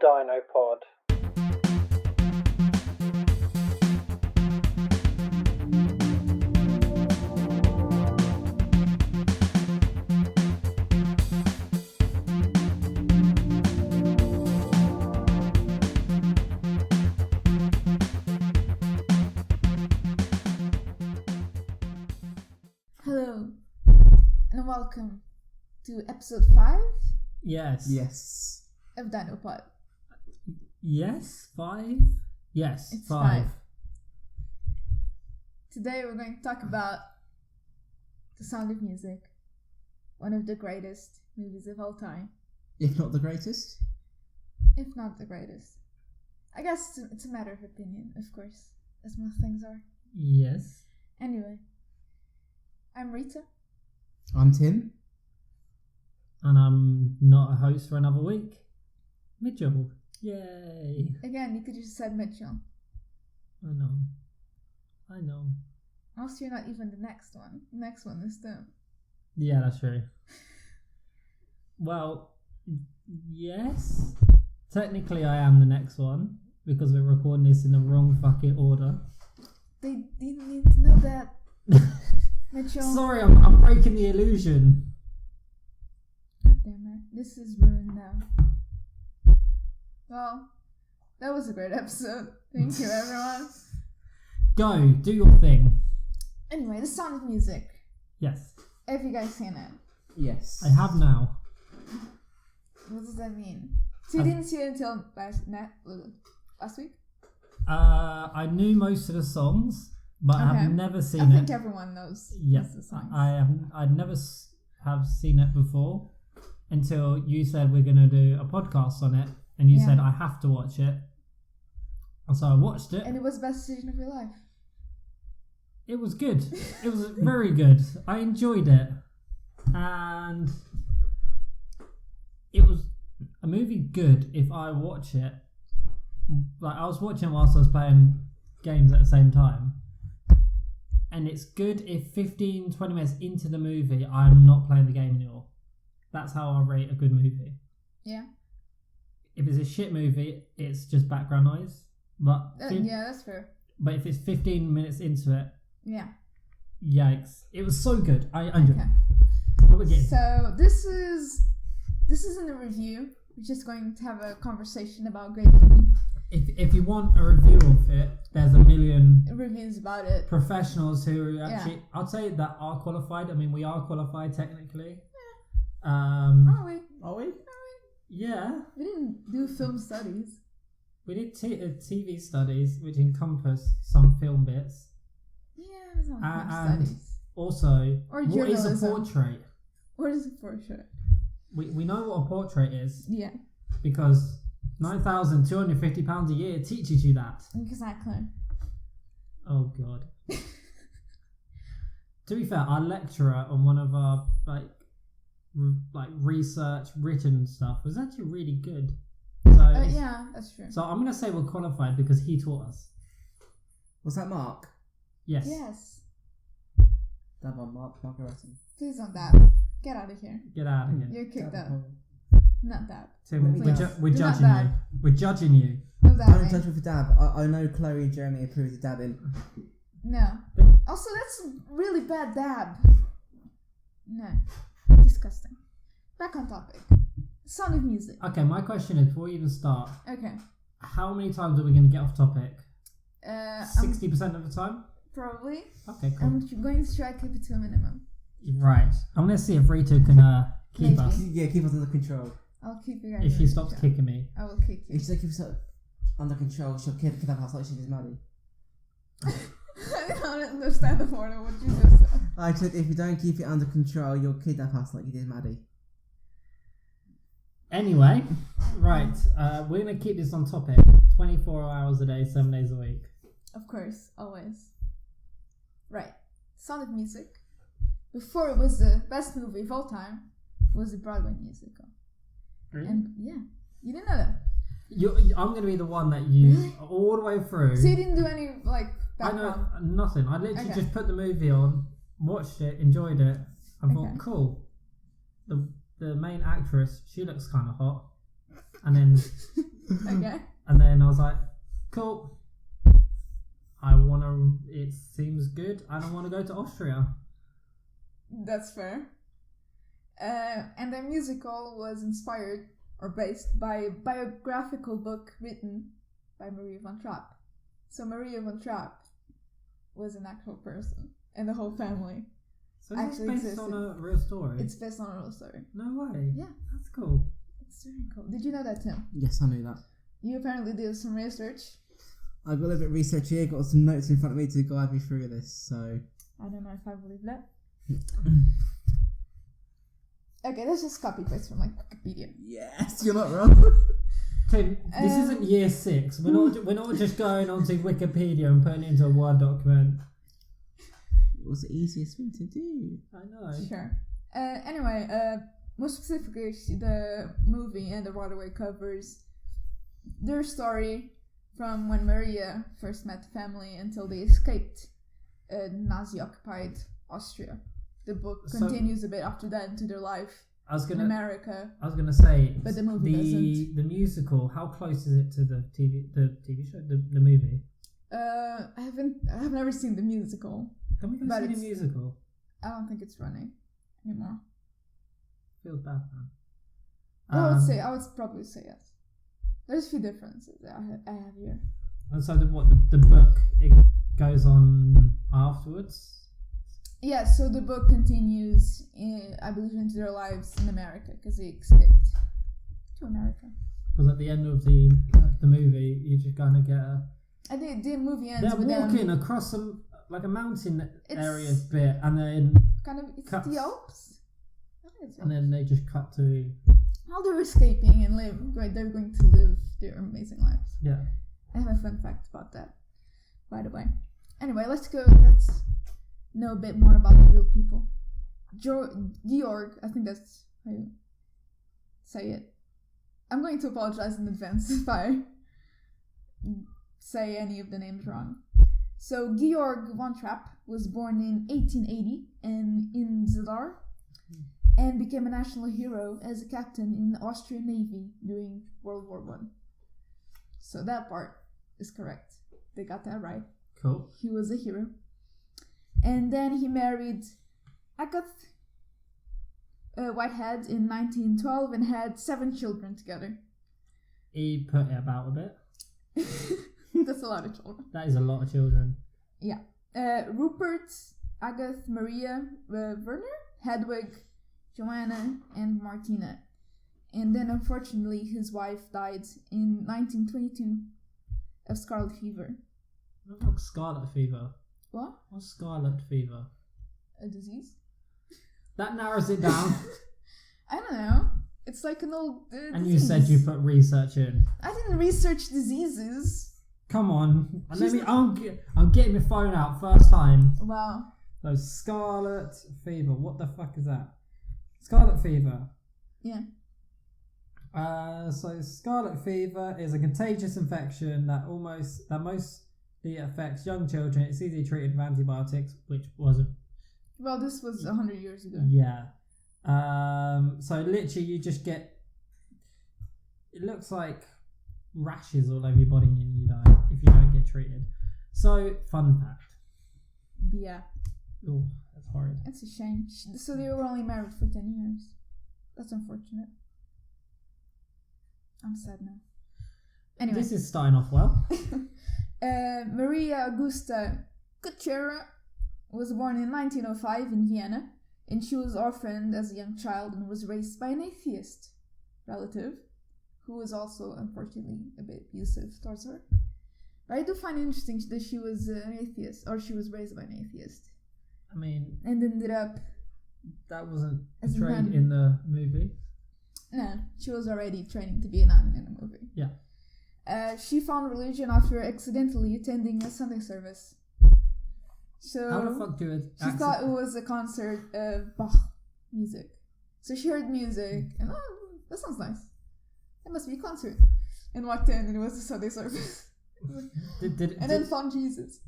DinoPod. Hello, and welcome to episode 5 Yes. of DinoPod. Yes? 5? Yes, It's 5. Today we're going to talk about The Sound of Music, one of the greatest movies of all time, If not the greatest? if not the greatest. I guess it's a matter of opinion, of course, as most things are. Yes. Anyway, I'm Rita. I'm Tim. And I'm not a host for another week. Mitchell. Yay. Again, you could just said Mitchell. I know. Also, you're not even the next one. The next one is Tim. Yeah, that's true. Well, yes. Technically I am the next one, because we're recording this in the wrong fucking order. They didn't need to know that, Mitchell. Sorry, I'm breaking the illusion. God damn it. This is ruined now. Well, that was a great episode. Thank you, everyone. Go, do your thing. Anyway, The Sound of Music. Yes. Have you guys seen it? Yes. I have now. What does that mean? So you didn't see it until last week? I knew most of the songs, but I have never seen it. I think everyone knows Yes, the songs. I'd never have seen it before until you said we're going to do a podcast on it, and you said I have to watch it. And so I watched it. And it was the best decision of your life. It was good. It was very good. I enjoyed it. And it was a movie good if I watch it. Like, I was watching whilst I was playing games at the same time. And it's good if 15-20 minutes into the movie I'm not playing the game anymore. That's how I rate a good movie. Yeah. If it's a shit movie, it's just background noise. But yeah, that's fair. But if it's 15 minutes into it, yeah. Yikes. It was so good. I enjoyed it. What we getting? So this isn't a review. We're just going to have a conversation about great movie. If you want a review of it, there's a million reviews about it. Professionals who actually, I'd say that are qualified. I mean, we are qualified technically. Are we? Are we? Yeah. We didn't do film studies. We did TV studies, which encompass some film bits. Yeah, it's not film and studies. Also, or what is a portrait? What is a portrait? We know what a portrait is. Yeah. Because £9,250 a year teaches you that. Exactly. Oh God. To be fair, our lecturer on one of our like research written stuff was actually really good. So yeah, that's true. So I'm gonna say we're qualified because he taught us. Was that Mark? Yes. Yes. Dab on Mark Arretton. Please don't dab. Get out of here. Get out of here. You're kicked out. Not dab. Tim, we're judging dab. you. We're judging you. No I don't dabbing. judge with the dab. I know Chloe and Jeremy approve of dabbing. No. Also, that's really bad dab. No. Disgusting. Back on topic. Sound of Music. Okay, my question is, before we even start, Okay. how many times are we going to get off topic? 60% of the time? Probably. Okay, cool. I'm going to try to keep it to a minimum. Right. I'm going to see if Rita can keep us. Yeah, keep us under control. I'll keep you guys If she under stops control. kicking me. I will kick you. If she keeps us under control, she'll kid have house like she did Maddie. I don't understand the part of what you just said. I said if you don't keep it under control, you'll kidnap us like you did Maddie. Anyway, right. We're going to keep this on topic. 24 hours a day, 7 days a week. Of course, always. Right. Sound of Music. Before it was the best movie of all time, was a Broadway musical. Really? And yeah, you didn't know that. I'm going to be the one that you all the way through. So you didn't do any I know background? nothing. I literally just put the movie on, watched it, enjoyed it, and thought, cool. The main actress, she looks kind of hot. And then Okay. And then I was like, cool. It seems good. I don't want to go to Austria. That's fair. And the musical was inspired or based by a biographical book written by Maria von Trapp. So Maria von Trapp was an actual person, and the whole family So it's actually based existed. on a real story? It's based on a real story. No way. Yeah. That's cool. It's very cool. Did you know that, Tim? Yes, I knew that. You apparently did some research. I've got a little bit of research here, got some notes in front of me to guide me through this, so... I don't know if I believe that. Okay, let's just copy paste from like Wikipedia. Yes, you're not wrong. Tim, this isn't year 6. We're not just going onto Wikipedia and putting it into a Word document. It was the easiest thing to do. I know. Sure. Anyway, more specifically, the movie and the Broadway covers their story from when Maria first met the family until they escaped Nazi-occupied Austria. The book continues a bit after that into their life in America. I was gonna say, but the movie doesn't. The musical. How close is it to the TV show, the movie? I've never seen the musical. Can we go see the musical? I don't think it's running anymore. Feels bad, man. I would probably say yes. There's a few differences that I have here. And so the book, it goes on afterwards? Yeah, so the book continues, I believe, into their lives in America, because they escaped to America. Because at the end of the movie, you just kind of get I think the movie ends they're with walking them. across a mountain area bit, and then kind of, it's cuts, the Alps? I think it's the and then they just cut to... How they're escaping and they're going to live their amazing lives. Yeah. I have a fun fact about that, by the way. Anyway, let's know a bit more about the real people. Georg, I think that's how you say it. I'm going to apologize in advance if I say any of the names wrong. So, Georg von Trapp was born in 1880 in Zadar and became a national hero as a captain in the Austrian Navy during World War I. So that part is correct. They got that right. Cool. He was a hero. And then he married Agathe Whitehead in 1912 and had 7 children together. He put it about a bit. That's a lot of children. That is a lot of children. Yeah. Rupert, Agathe, Maria, Werner, Hedwig, Joanna, and Martina. And then, unfortunately, his wife died in 1922 of scarlet fever. What's scarlet fever? What? What's scarlet fever? A disease? That narrows it down. I don't know. It's like an old And disease. you said you put research in. I didn't research diseases. Come on. I'm getting my phone out first time. Wow. So scarlet fever. What the fuck is that? Scarlet fever. Yeah. So scarlet fever is a contagious infection that mostly affects young children. It's easily treated with antibiotics, which was Well, this was 100 years ago. Yeah. So literally you just get... It looks like rashes all over your body and you die if you don't get treated. So, fun fact. Yeah. Oh, that's horrid. It's a shame. So they were only married for 10 years. That's unfortunate. I'm sad now. Anyway. This is starting off well. Maria Augusta Kutschera was born in 1905 in Vienna, and she was orphaned as a young child and was raised by an atheist relative, who was also, unfortunately, a bit abusive towards her. But I do find it interesting that she was an atheist, or she was raised by an atheist. I mean... And ended up... That wasn't as portrayed in the movie. No, she was already training to be a nun in the movie. Yeah. She found religion after accidentally attending a Sunday service. So how the fuck do it? She thought it was a concert of Bach music. So she heard music and that sounds nice. It must be a concert. And walked in and it was a Sunday service. Then found Jesus.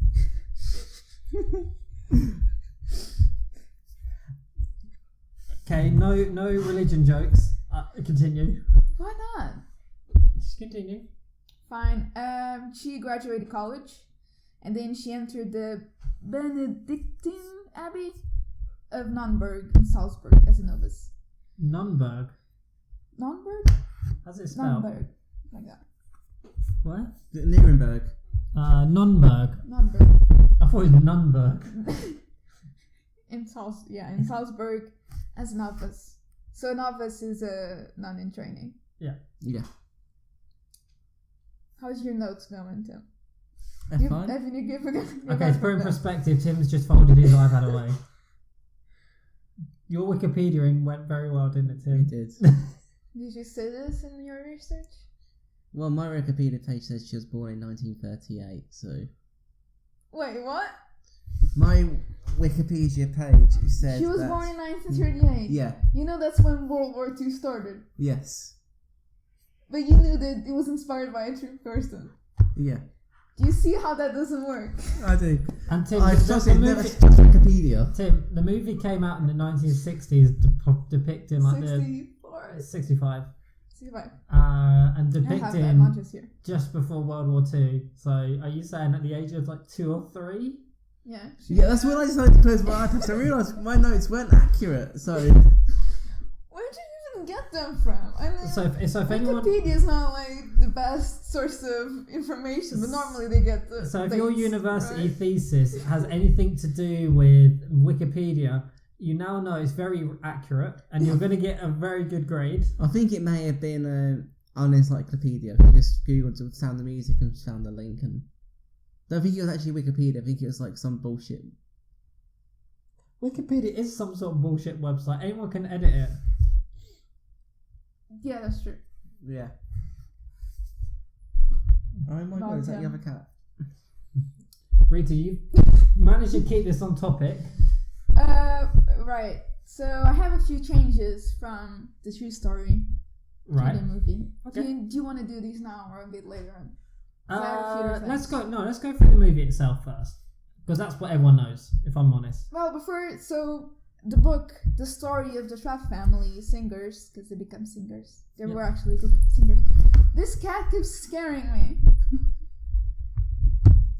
Okay, no religion jokes. Continue. Why not? Continue. Fine. She graduated college, and then she entered the Benedictine Abbey of Nonnberg in Salzburg as a novice. Nonnberg? Nonnberg? How's it spelled? Nonnberg. Like that. What? Nuremberg. Nonnberg. Nonnberg. I thought it was Nunberg. in Salzburg as a novice. So a novice is a nun in training. Yeah. How's your notes going, Tim? Fine. Okay, to put in perspective, Tim's just folded his iPad away. Your Wikipediaing went very well, didn't it, Tim? It did. Did you say this in your research? Well, my Wikipedia page says she was born in 1938, so... Wait, what? My Wikipedia page says she was born in 1938. Yeah. You know that's when World War II started. Yes. But you knew that it was inspired by a true person. Yeah. Do you see how that doesn't work? I do. And Tim, never just Wikipedia. Tim, the movie came out in the 1960s depicting like 64. 65. 65. And I have that, depicting not just here. just before World War II. So are you saying at the age of like 2 or 3? Yeah. Yeah, that's when I decided to close my iPad. So I realised my notes weren't accurate. So Where did you even get them from? I mean, So if anyone... Wikipedia is not like the best source of information, but normally they get the So if dates, your university right? thesis has anything to do with Wikipedia, you now know it's very accurate and you're going to get a very good grade. I think it may have been on Encyclopedia. I just googled Sound of Music and found the link, and I don't think it was actually Wikipedia. I think it was like some bullshit. Wikipedia is some sort of bullshit website. Anyone can edit it. Yeah, that's true. Yeah. Oh my god, is that your other cat? Rita, you managed to keep this on topic. Right. So I have a few changes from the true story Right. to the movie. Okay. Do you want to do these now or a bit later on? 'Cause I have a few different Let's things. go through the movie itself first, because that's what everyone knows, if I'm honest. Well, so the book, the story of the Trapp family, singers, because they become singers. There were actually a group of singers. This cat keeps scaring me.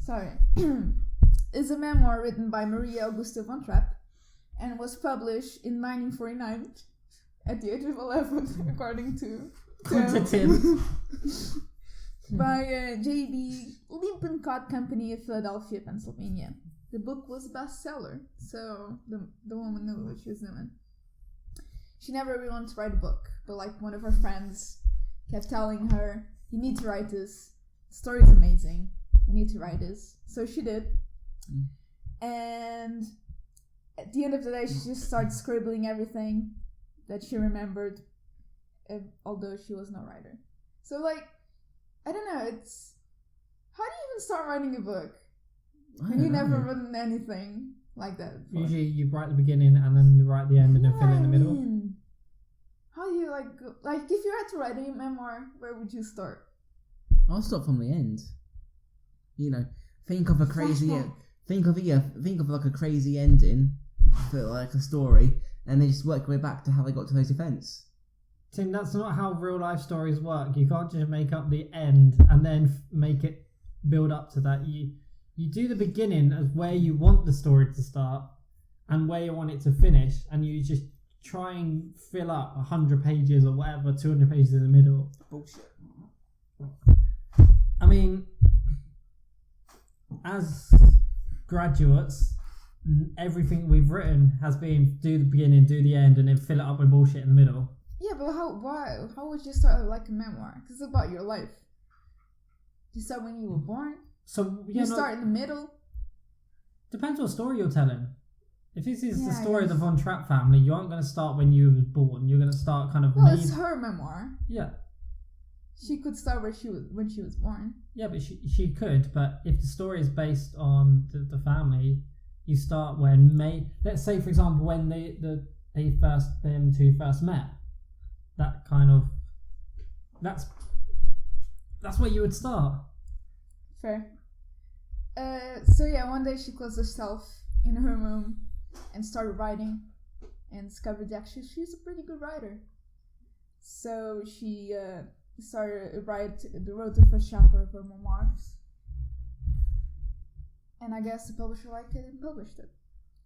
Sorry. Is a memoir written by Maria Augusta von Trapp and was published in 1949 at the age of 11, according to Tim. by J.B. Lippincott Company of Philadelphia, Pennsylvania. The book was a bestseller, so the woman knew what she was doing. She never really wanted to write a book, but like one of her friends kept telling her, "You need to write this. The story's amazing. You need to write this." So she did. And at the end of the day, she just started scribbling everything that she remembered, although she was no writer. So like, I don't know, it's... How do you even start writing a book? And you never written anything like that before. Usually you write the beginning and then you write the end and then fill in the middle. How do you like if you had to write a memoir, where would you start? I'll start from the end. You know, think of a crazy think of like a crazy ending for like a story, and then just work your way back to how they got to those events. Tim, that's not how real life stories work. You can't just make up the end and then make it build up to that. You do the beginning as where you want the story to start and where you want it to finish, and you just try and fill up 100 pages or whatever, 200 pages in the middle. Bullshit. I mean, as graduates, everything we've written has been do the beginning, do the end, and then fill it up with bullshit in the middle. Yeah, but how would you start like a memoir? Because it's about your life. You start when you were born. So Start in the middle. Depends what story you're telling. If this is the Yeah, story of the Von Trapp family, you aren't going to start when you were born. You're going to start kind of. Well, it's her memoir. Yeah. She could start when she was born. Yeah, but she could. But if the story is based on the family, you start when let's say for example when them two first met. That kind of that's where you would start. Fair. So yeah, one day she closed herself in her room and started writing, and discovered that actually she's a pretty good writer. So she wrote the first chapter of her memoirs. And I guess the publisher liked it and published it,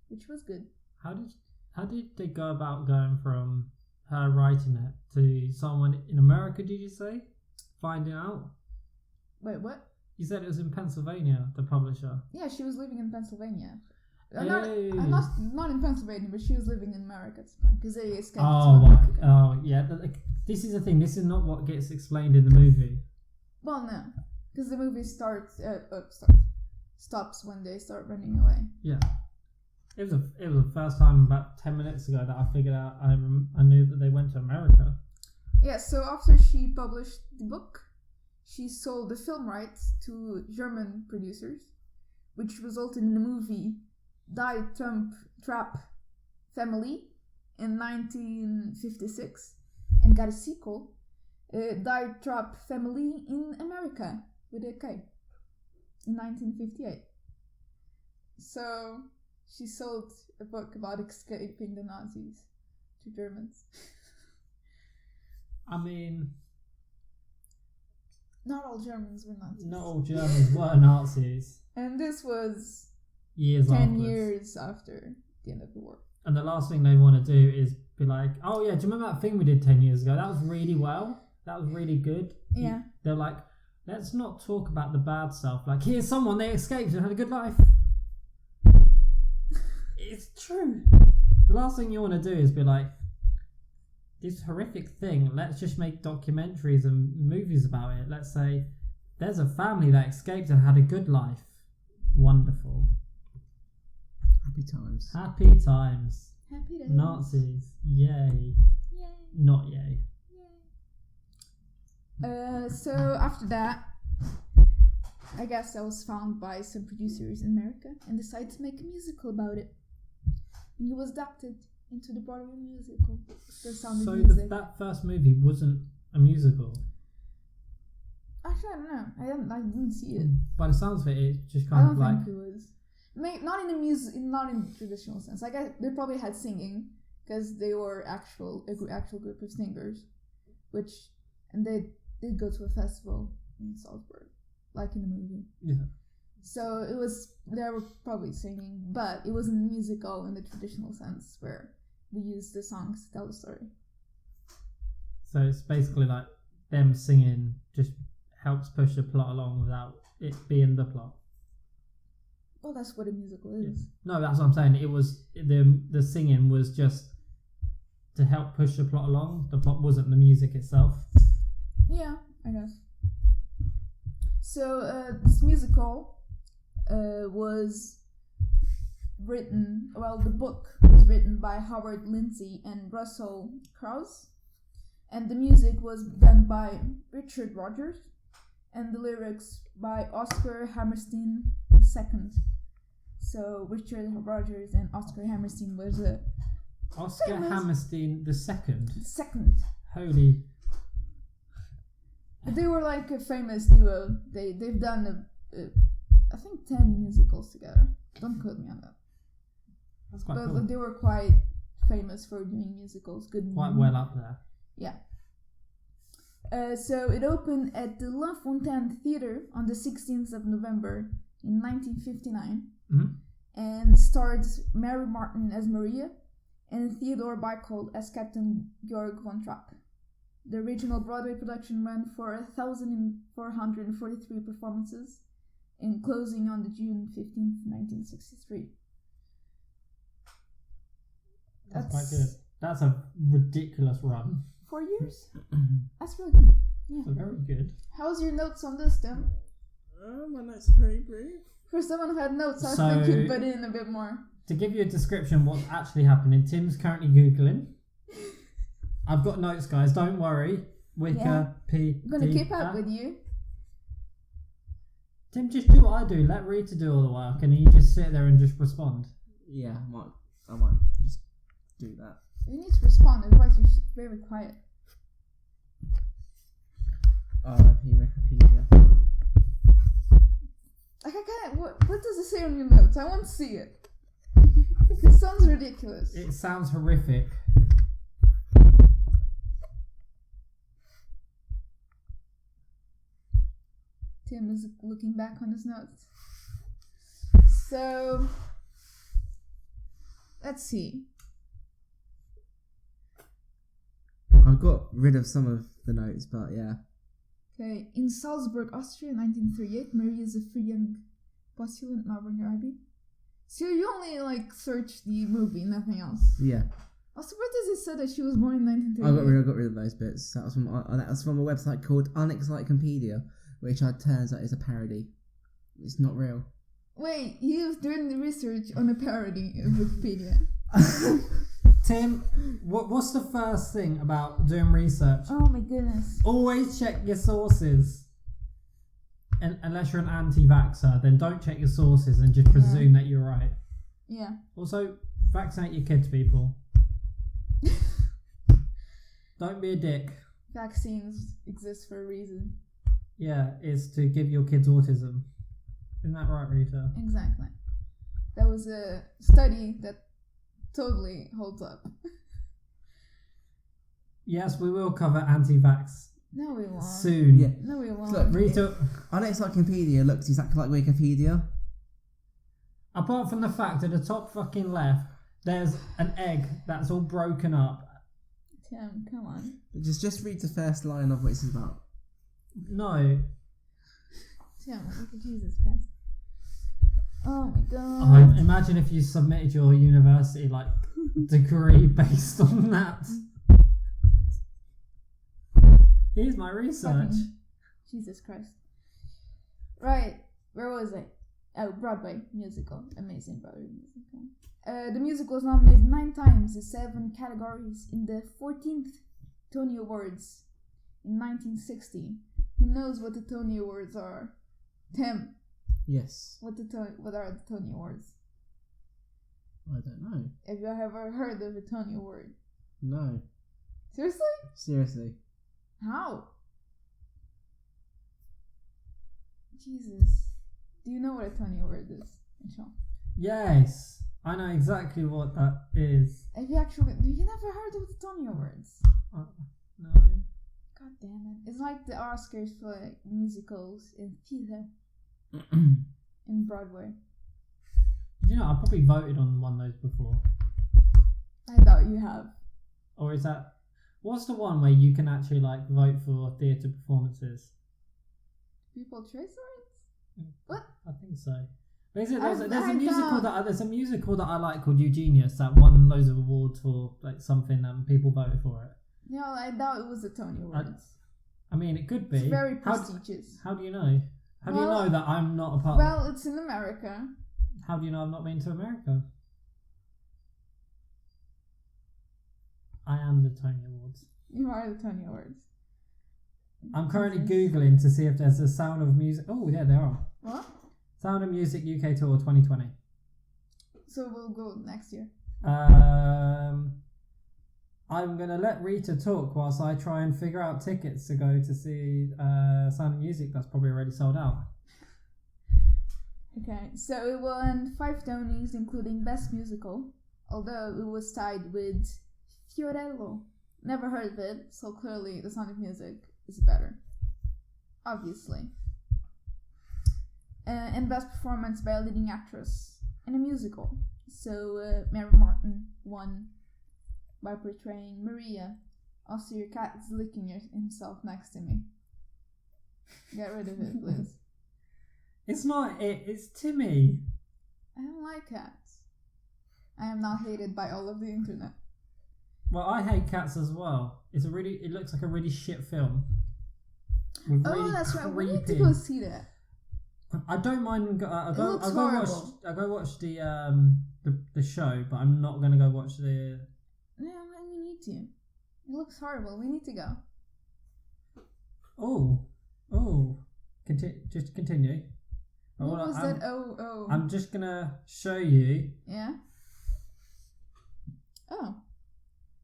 which was good. How did they go about going from her writing it to someone in America, did you say? Finding out? Wait, what? You said it was in Pennsylvania, the publisher. Yeah, she was living in Pennsylvania. Hey. Not in Pennsylvania, but she was living in America at the time because they escaped to Oh, America. oh, yeah. This is the thing. This is not what gets explained in the movie. Well, no, because the movie stops when they start running away. Yeah. It was the first time about 10 minutes ago that I figured out I knew that they went to America. Yeah, so after she published the book, she sold the film rights to German producers, which resulted in the movie Die Trap Family in 1956, and got a sequel, Die Trap Family in America with a K, in 1958. So she sold a book about escaping the Nazis to Germans. I mean, not all Germans were Nazis. Not all Germans were Nazis. And this was 10 years after the end of the war. And the last thing they want to do is be like, oh yeah, do you remember that thing we did 10 years ago? That was really well. That was really good. Yeah. They're like, let's not talk about the bad stuff. Like, here's someone, they escaped and had a good life. It's true. The last thing you want to do is be like, this horrific thing, let's just make documentaries and movies about it. Let's say, there's a family that escaped and had a good life. Wonderful. Happy times. Happy times. Happy days. Nazis. Yay. Yay. Not yay. So after that, I guess I was found by some producers in America and decided to make a musical about it. And it was adapted into the Broadway musical. The Sound of Music. So that first movie wasn't a musical? Actually, I don't know. I didn't see it. By the sounds of it, it's just I kind don't of like... think it was. Not in the traditional sense. Like they probably had singing because they were actual group of singers, and they did go to a festival in Salzburg, like in the movie. Yeah. So they were probably singing, but it wasn't a musical in the traditional sense where we use the songs to tell the story. So it's basically like them singing just helps push the plot along without it being the plot. Well, that's what a musical is. Yeah. No, that's what I'm saying. It was the singing was just to help push the plot along. The plot wasn't the music itself. Yeah, I guess. So this musical was written. Well, the book was written by Howard Lindsay and Russell Krauss, and the music was done by Richard Rogers, and the lyrics by Oscar Hammerstein II. So Richard Rogers and Oscar Hammerstein was a Oscar Hammerstein II. Second. Holy. They were like a famous duo. They've done I think 10 musicals together. Don't quote me on that. That's quite but cool. They were quite famous for doing musicals. Quite well up there. Yeah. So it opened at the La Fontaine Theatre on the 16th of November in 1959, and stars Mary Martin as Maria and Theodore Bickel as Captain Georg von Trapp. The original Broadway production ran for 1,443 performances, and closing on the June 15th, 1963. That's quite good. That's a ridiculous run. 4 years? That's really good. Yeah. So very good. How's your notes on this, Tim? My notes are very brief. For someone who had notes, I So- think you'd put in a bit more. To give you a description of what's actually happening, Tim's currently Googling. I've got notes, guys. Don't worry. Wikipedia. I'm gonna keep up with you. Tim, just do what I do. Let Rita do all the work, and you just sit there and just respond. Yeah, I might just do that. You need to respond, otherwise you're very quiet. R.I.P. Wikipedia. Like, I can't. What does it say on your notes? I want to see it. It sounds ridiculous. It sounds horrific. Tim is looking back on his notes. So, let's see. I've got rid of some of the notes, but yeah. Okay, in Salzburg, Austria, 1938, Maria is a free young postulant Northern Arabi. So you only search the movie, nothing else. Yeah. Also, where does it say that she was born in 1938? I got rid of those bits. That was from a website called Unexcyclopedia, which turns out is a parody. It's not real. Wait, you've done the research on a parody of Wikipedia. Tim, what's the first thing about doing research? Oh my goodness. Always check your sources. And unless you're an anti-vaxxer, then don't check your sources and just presume that you're right. Yeah. Also, vaccinate your kids, people. Don't be a dick. Vaccines exist for a reason. Yeah, it's to give your kids autism. Isn't that right, Rita? Exactly. That was a study that totally holds up. Yes, we will cover anti-vax No, we won't. soon. Yeah. No, we won't. Look, Rita, Unexcyclopedia looks exactly like Wikipedia. apart from the fact at the top fucking left, there's an egg that's all broken up. Tim, come on. Just read the first line of what it's about. No. Tim, look at Jesus Christ. Oh my god. Imagine if you submitted your university degree based on that. Here's my research. Jesus Christ. Right, where was I? Oh, Broadway musical. Amazing Broadway musical. The musical was nominated 9 times in 7 categories in the 14th Tony Awards in 1960. Who knows what the Tony Awards are? Tim. Yes. What are the Tony Awards? I don't know. Have you ever heard of a Tony Award? No. Seriously? Seriously. How? Jesus. Do you know what a Tony Award is, Michelle? Yes, I know exactly what that is. Have you never heard of the Tony Awards? No. God damn it. It's like the Oscars for musicals in theater. In Broadway. You know, I probably voted on one of those before. I doubt you have. Or is that... What's the one where you can actually vote for theatre performances? People Choice Awards? What? I think so. Basically, there's a musical that I like called Eugenius that won loads of awards for something and people voted for it. No, I doubt it was the Tony Awards. I mean, it could be. It's very prestigious. How do you know? How do you know that I'm not a part Well, it's in America. How do you know I've not been to America? I am the Tony Awards. You are the Tony Awards. I'm currently Googling to see if there's a Sound of Music... Oh, yeah, there are. What? Sound of Music UK Tour 2020. So we'll go next year. I'm going to let Rita talk whilst I try and figure out tickets to go to see Sound of Music that's probably already sold out. Okay, so it won 5 Tonys, including Best Musical, although it was tied with Fiorello. Never heard of it, so clearly The Sound of Music is better. Obviously. And Best Performance by a Leading Actress in a Musical. So Mary Martin won by portraying Maria. Also, your cat is licking himself next to me. Get rid of it, please. It's not it, it's Timmy. I don't like cats. I am now hated by all of the internet. Well, I hate cats as well. It looks like a really shit film. That's right. We need to go see that. I don't mind. I'll go watch the show, but I'm not gonna go watch the. No, we need to. It looks horrible. We need to go. Just continue. What was that? Oh. I'm just gonna show you. Yeah. Oh,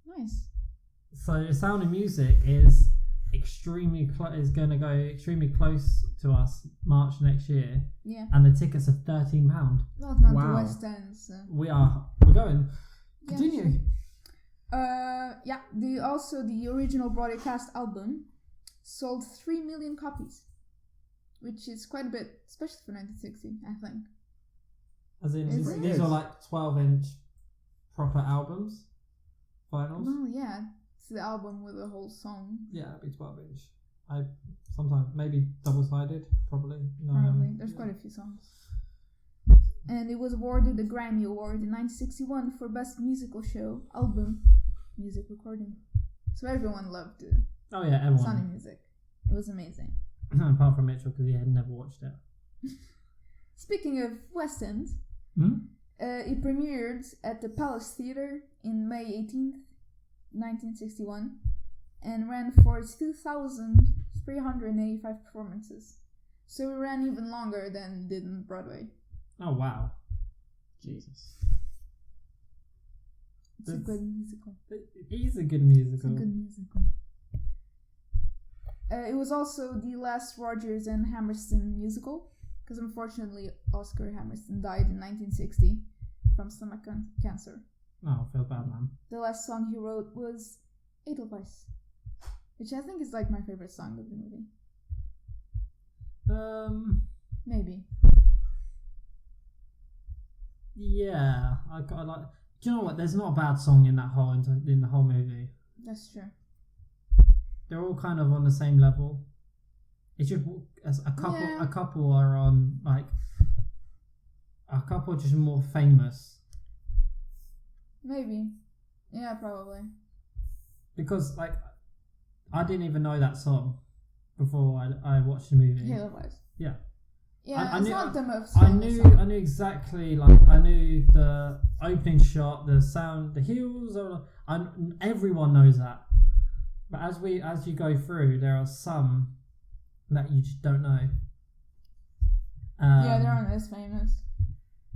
nice. So the Sound of Music is going to go extremely close to us March next year. Yeah. And the tickets are £13. Well, it's not the West End, so. We're going. Continue. Yeah. The original broadcast album sold 3 million copies. which is quite a bit, especially for 1960, I think. As in, Is these it? are like 12-inch proper albums, vinyls. Well, yeah, it's the album with the whole song. Yeah, it'd be 12-inch. I sometimes maybe double-sided, probably. No, Probably. There's quite a few songs. And it was awarded the Grammy Award in 1961 for Best Musical Show Album Music Recording. So everyone loved it. Oh yeah, everyone. Sony Music. It was amazing. Apart from Mitchell, because he had never watched it. Speaking of West End, it premiered at the Palace Theatre in May 18th, 1961, and ran for 2,385 performances. So it ran even longer than it did in Broadway. Oh wow. Jesus. It's a good musical. It is a good musical. It's a good musical. It was also the last Rodgers and Hammerstein musical, because unfortunately Oscar Hammerstein died in 1960 from stomach cancer. Oh, I feel bad, man. The last song he wrote was Edelweiss, which I think is like my favorite song of the movie. Maybe. Yeah, I like. Do you know what? There's not a bad song in the whole movie. That's true. They're all kind of on the same level. It's just a couple. Yeah. A couple are on like. A couple are just more famous Maybe. Yeah, probably. because like, I didn't even know that song before I watched the movie. Edelweiss. Yeah. Yeah, I it's knew- not the most I famous knew song. exactly, like I knew the opening shot, the sound, the heels. Everyone knows that, but as you go through, there are some that you just don't know. Yeah, they aren't as famous.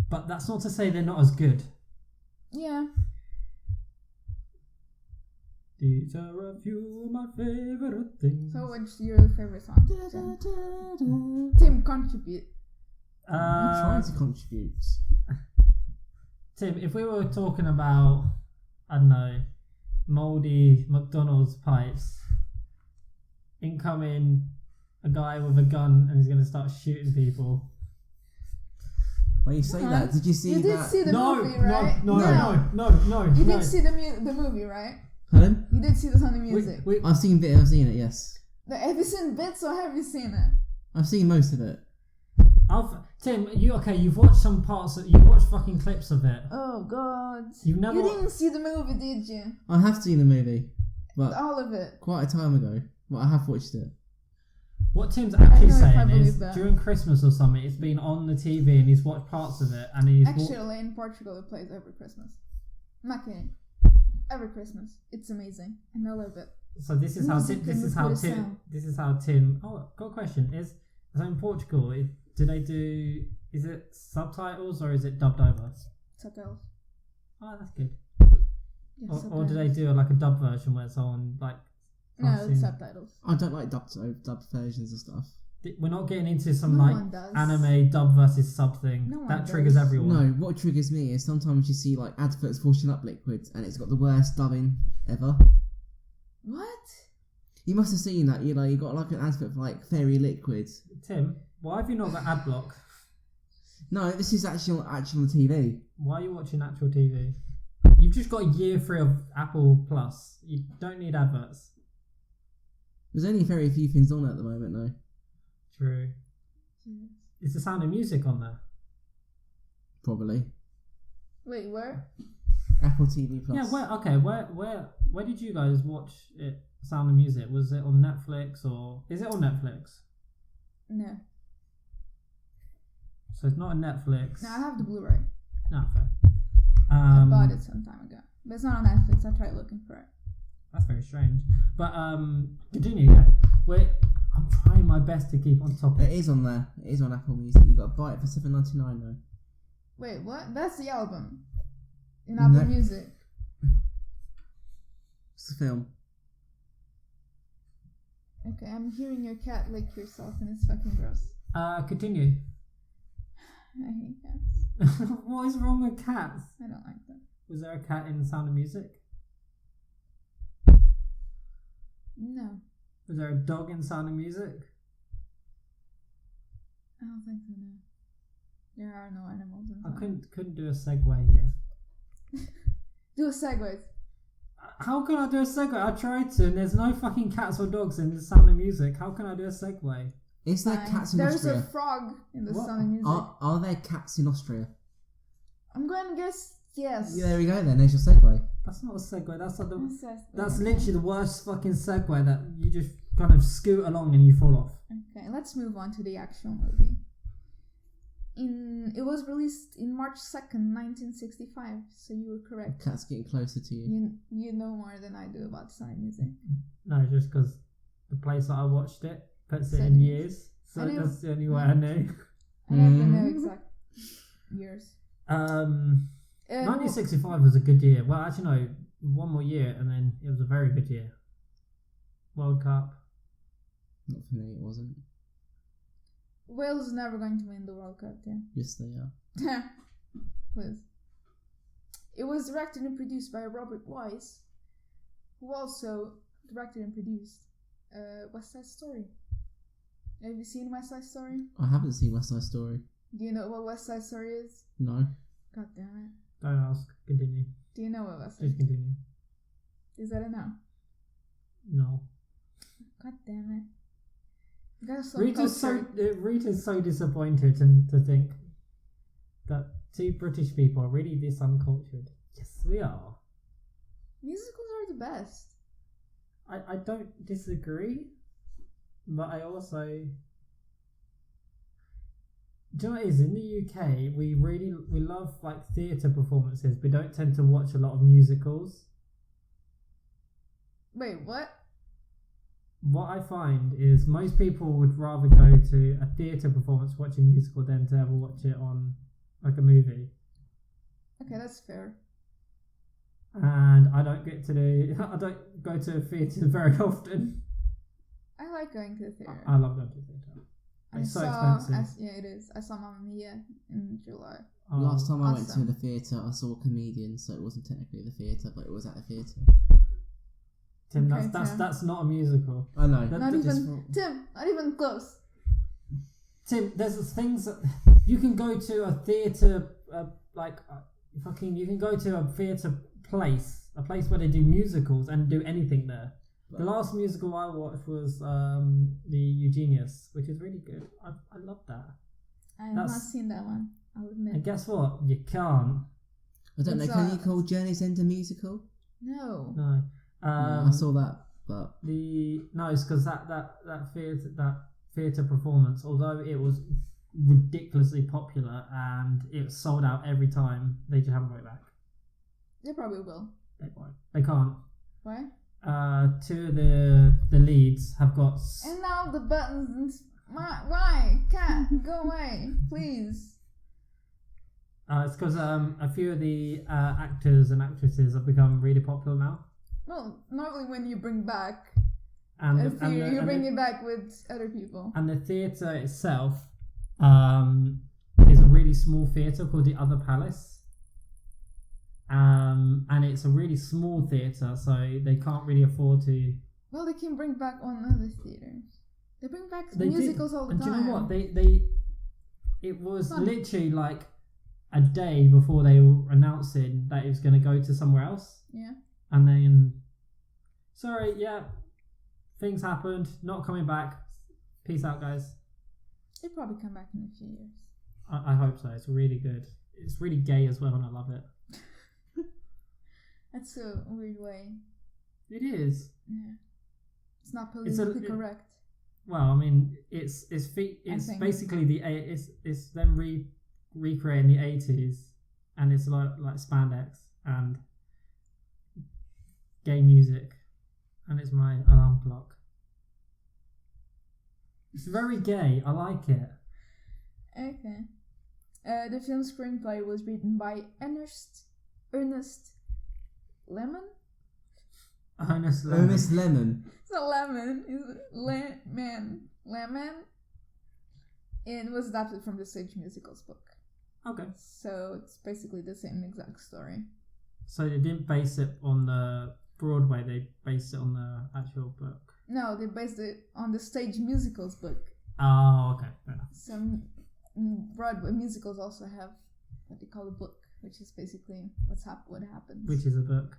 But that's not to say they're not as good. Yeah. These are a few of my favorite things. So what's your favorite song? Tim, contribute. I'm trying to contribute. Tim, if we were talking about, I don't know, mouldy McDonald's pipes, incoming a guy with a gun and he's going to start shooting people. When you say that, did you see You that? did see the movie, right? No. You did see the movie, right? Pardon? You did see the Sony Music. I've seen it, yes. Have you seen bits or have you seen it? I've seen most of it. Tim, you've watched some parts, you've watched fucking clips of it. Oh god. You've never... You didn't see the movie, did you? I have seen the movie, but All of it. quite a time ago. But I have watched it. What Tim's actually know if I saying believe is, that. during Christmas or something, it's been on the TV and he's watched parts of it and he's... Actually, in Portugal, it plays every Christmas. I'm not kidding. Every Christmas. It's amazing. And I love it. So this is how Tim... Oh, got a question. So in Portugal, is it subtitles or is it dubbed over? Subtitles. Oh, that's good. Yeah, Or do they do like a dub version where it's on like... No, it's subtitles. I don't like dub versions of stuff. We're not getting into some No like one does. anime dub versus sub thing. No one That does. triggers everyone. No, what triggers me is sometimes you see like adverts for washing up liquid and it's got the worst dubbing ever. What? You must have seen that, you got like an advert for like fairy liquid. Tim, why have you not got ad block? No, this is actually on TV. Why are you watching actual TV? You've just got a year free of Apple Plus. You don't need adverts. There's only very few things on at the moment though. True. Is the Sound of Music on there? Probably. Wait, where? Apple TV Plus. Yeah, where did you guys watch it? Sound of Music? Was it on Netflix or is it on Netflix? No. So it's not on Netflix. No, I have the Blu-ray. No, fair. I bought it some time ago. But it's not on Netflix. I tried looking for it. That's very strange. But continue. Yeah. I'm trying my best to keep on topic. It is on there. It is on Apple Music. You got to buy it for $7.99 though. Wait, what? That's the album. In Apple Music. It's the film. Okay, I'm hearing your cat lick yourself and it's fucking gross. Continue. I hate cats. What is wrong with cats? I don't like them. Was there a cat in Sound of Music? No. Was there a dog in Sound of Music? I don't think so, no. There are no animals in I Sonic. couldn't do a segue here. Do a segue. How can I do a segue? I tried to, and there's no fucking cats or dogs in the Sound of Music. How can I do a segue? Is there cats in Austria? There's a frog in the What? Sound of Music. Are there cats in Austria? I'm going to guess yes. Yeah, there we go then. There's your segue. That's not a segue. That's like It says- that's okay. literally the worst fucking segue that you just kind of scoot along and you fall off. Okay, let's move on to the actual movie. It was released in March 2nd, 1965, so you were correct. Cat's getting closer to you. You know more than I do about Sound of Music. No, just because the place that I watched it puts it So in you- years, so I know- that's the only way I knew. I never know exact years. 1965 was a good year. Well, actually, no, one more year, and then it was a very good year. World Cup. Not for me, it wasn't. Wales is never going to win the World Cup, yeah. Yes, they are. Please. It was directed and produced by Robert Wise, who also directed and produced West Side Story. Have you seen West Side Story? I haven't seen West Side Story. Do you know what West Side Story is? No. God damn it. Don't ask. Continue. Do you know what West Side Please continue. is? That a no? No. God damn it. You got some Rita's so disappointed to think that two British people are really this uncultured. Yes, we are. Musicals are the best. I don't disagree, but I also... Do you know what it is? In the UK, we love like theatre performances. We don't tend to watch a lot of musicals. Wait, what? What I find is most people would rather go to a theatre performance, watch a musical, than to ever watch it on like a movie. Okay, that's fair. And I don't go to a theatre very often. I like going to the theatre. I love going to the theatre. It's so expensive. Yeah, it is. I saw Mamma Mia in July. Last time I went to awesome. the theatre, I saw a comedian, so it wasn't technically the theatre, but it was at a theatre. Tim, Okay, that's Tim. that's not a musical. I know. Not That- even Tim. Not even close. Tim, there's things that you can go to a theatre, you can go to a theatre place, a place where they do musicals and do anything there. The last musical I watched was the Eugenius, which is really good. I love that. I have not That's- seen that one. I'll admit. And guess what? You can't. I don't know, It's, can you call Journey's End a musical? No. No. No, I saw that, but... It's because that theatre performance, although it was ridiculously popular and it was sold out every time, they just haven't brought it back. They probably will. They won't. They can't. Why? Two of the leads have got. And now the buttons. Why? Cat, go away, please. It's because a few of the actors and actresses have become really popular now. Well, normally when you bring back And a the- few, and the- you and bring the- it back with other people. And the theatre itself is a really small theatre called the Other Palace. And it's a really small theatre, so they can't really afford to. Well, they can bring back on other theaters. They bring back They musicals did. all the And time. do you know what? It was Fun. literally like a day before they were announcing that it was going to go to somewhere else. Yeah. And then, sorry, yeah, things happened, not coming back. Peace out, guys. They probably come back in a few years. I hope so. It's really good. It's really gay as well, and I love it. That's a weird way. It is. Yeah. It's not It's a- politically correct. Well, I mean, it's think. basically it's them recreating the 80s, and it's like spandex and gay music, and it's my alarm clock. It's very gay. I like it. Okay. The film screenplay was written by Ernest Lemon? Honestly, Ernest Lemon. It's not Lemon, it's Lemon. Lemon. It was adapted from the Stage Musicals book. Okay. So it's basically the same exact story. So they didn't base it on the Broadway. They based it on the actual book. No, they based it on the Stage Musicals book. Oh, okay. Fair enough. some Broadway musicals also have what they call a book, which is basically what happens. Which is a book.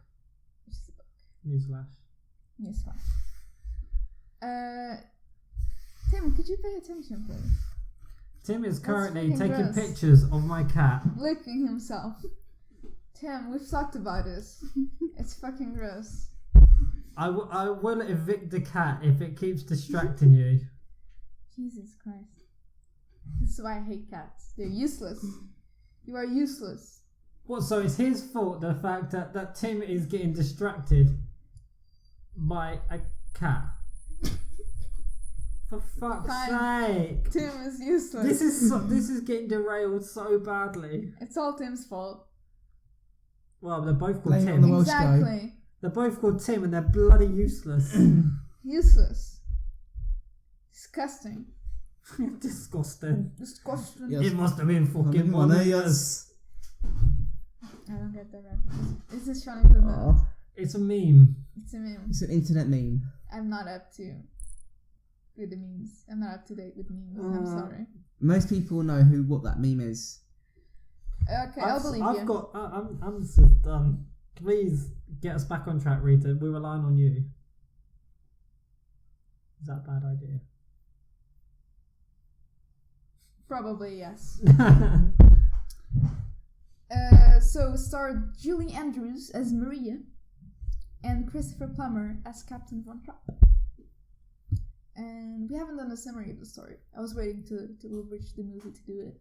Which is a book. Newsflash. Newsflash. Tim, could you pay attention, please? Tim is currently That's taking gross. pictures of my cat. Licking himself. Tim, we've talked about this. It's fucking gross. I will evict the cat if it keeps distracting you. Jesus Christ. This is why I hate cats. They're useless. You are useless. What, so it's his fault, the fact that Tim is getting distracted by a cat? For fuck's sake. Tim is useless. This is getting derailed so badly. It's all Tim's fault. Well, they're both called Blame it on Tim. the Welsh guy. Exactly. They're both called Tim and they're bloody useless. Useless. Disgusting. Disgusting. Disgusting. Yes. It must have been fucking one of yours. I don't get that reference. This is funny to know. Oh, It's a meme. It's a meme. it's an internet meme. I'm not up to with the memes. I'm not up to date with memes. I'm sorry. Most people know what that meme is. Okay, I'll believe you. I'm just done. Please get us back on track, Rita. We're relying on you. Is that a bad idea? Probably yes. So starred Julie Andrews as Maria and Christopher Plummer as Captain Von Trapp. And we haven't done a summary of the story. I was waiting to reach the movie to do it.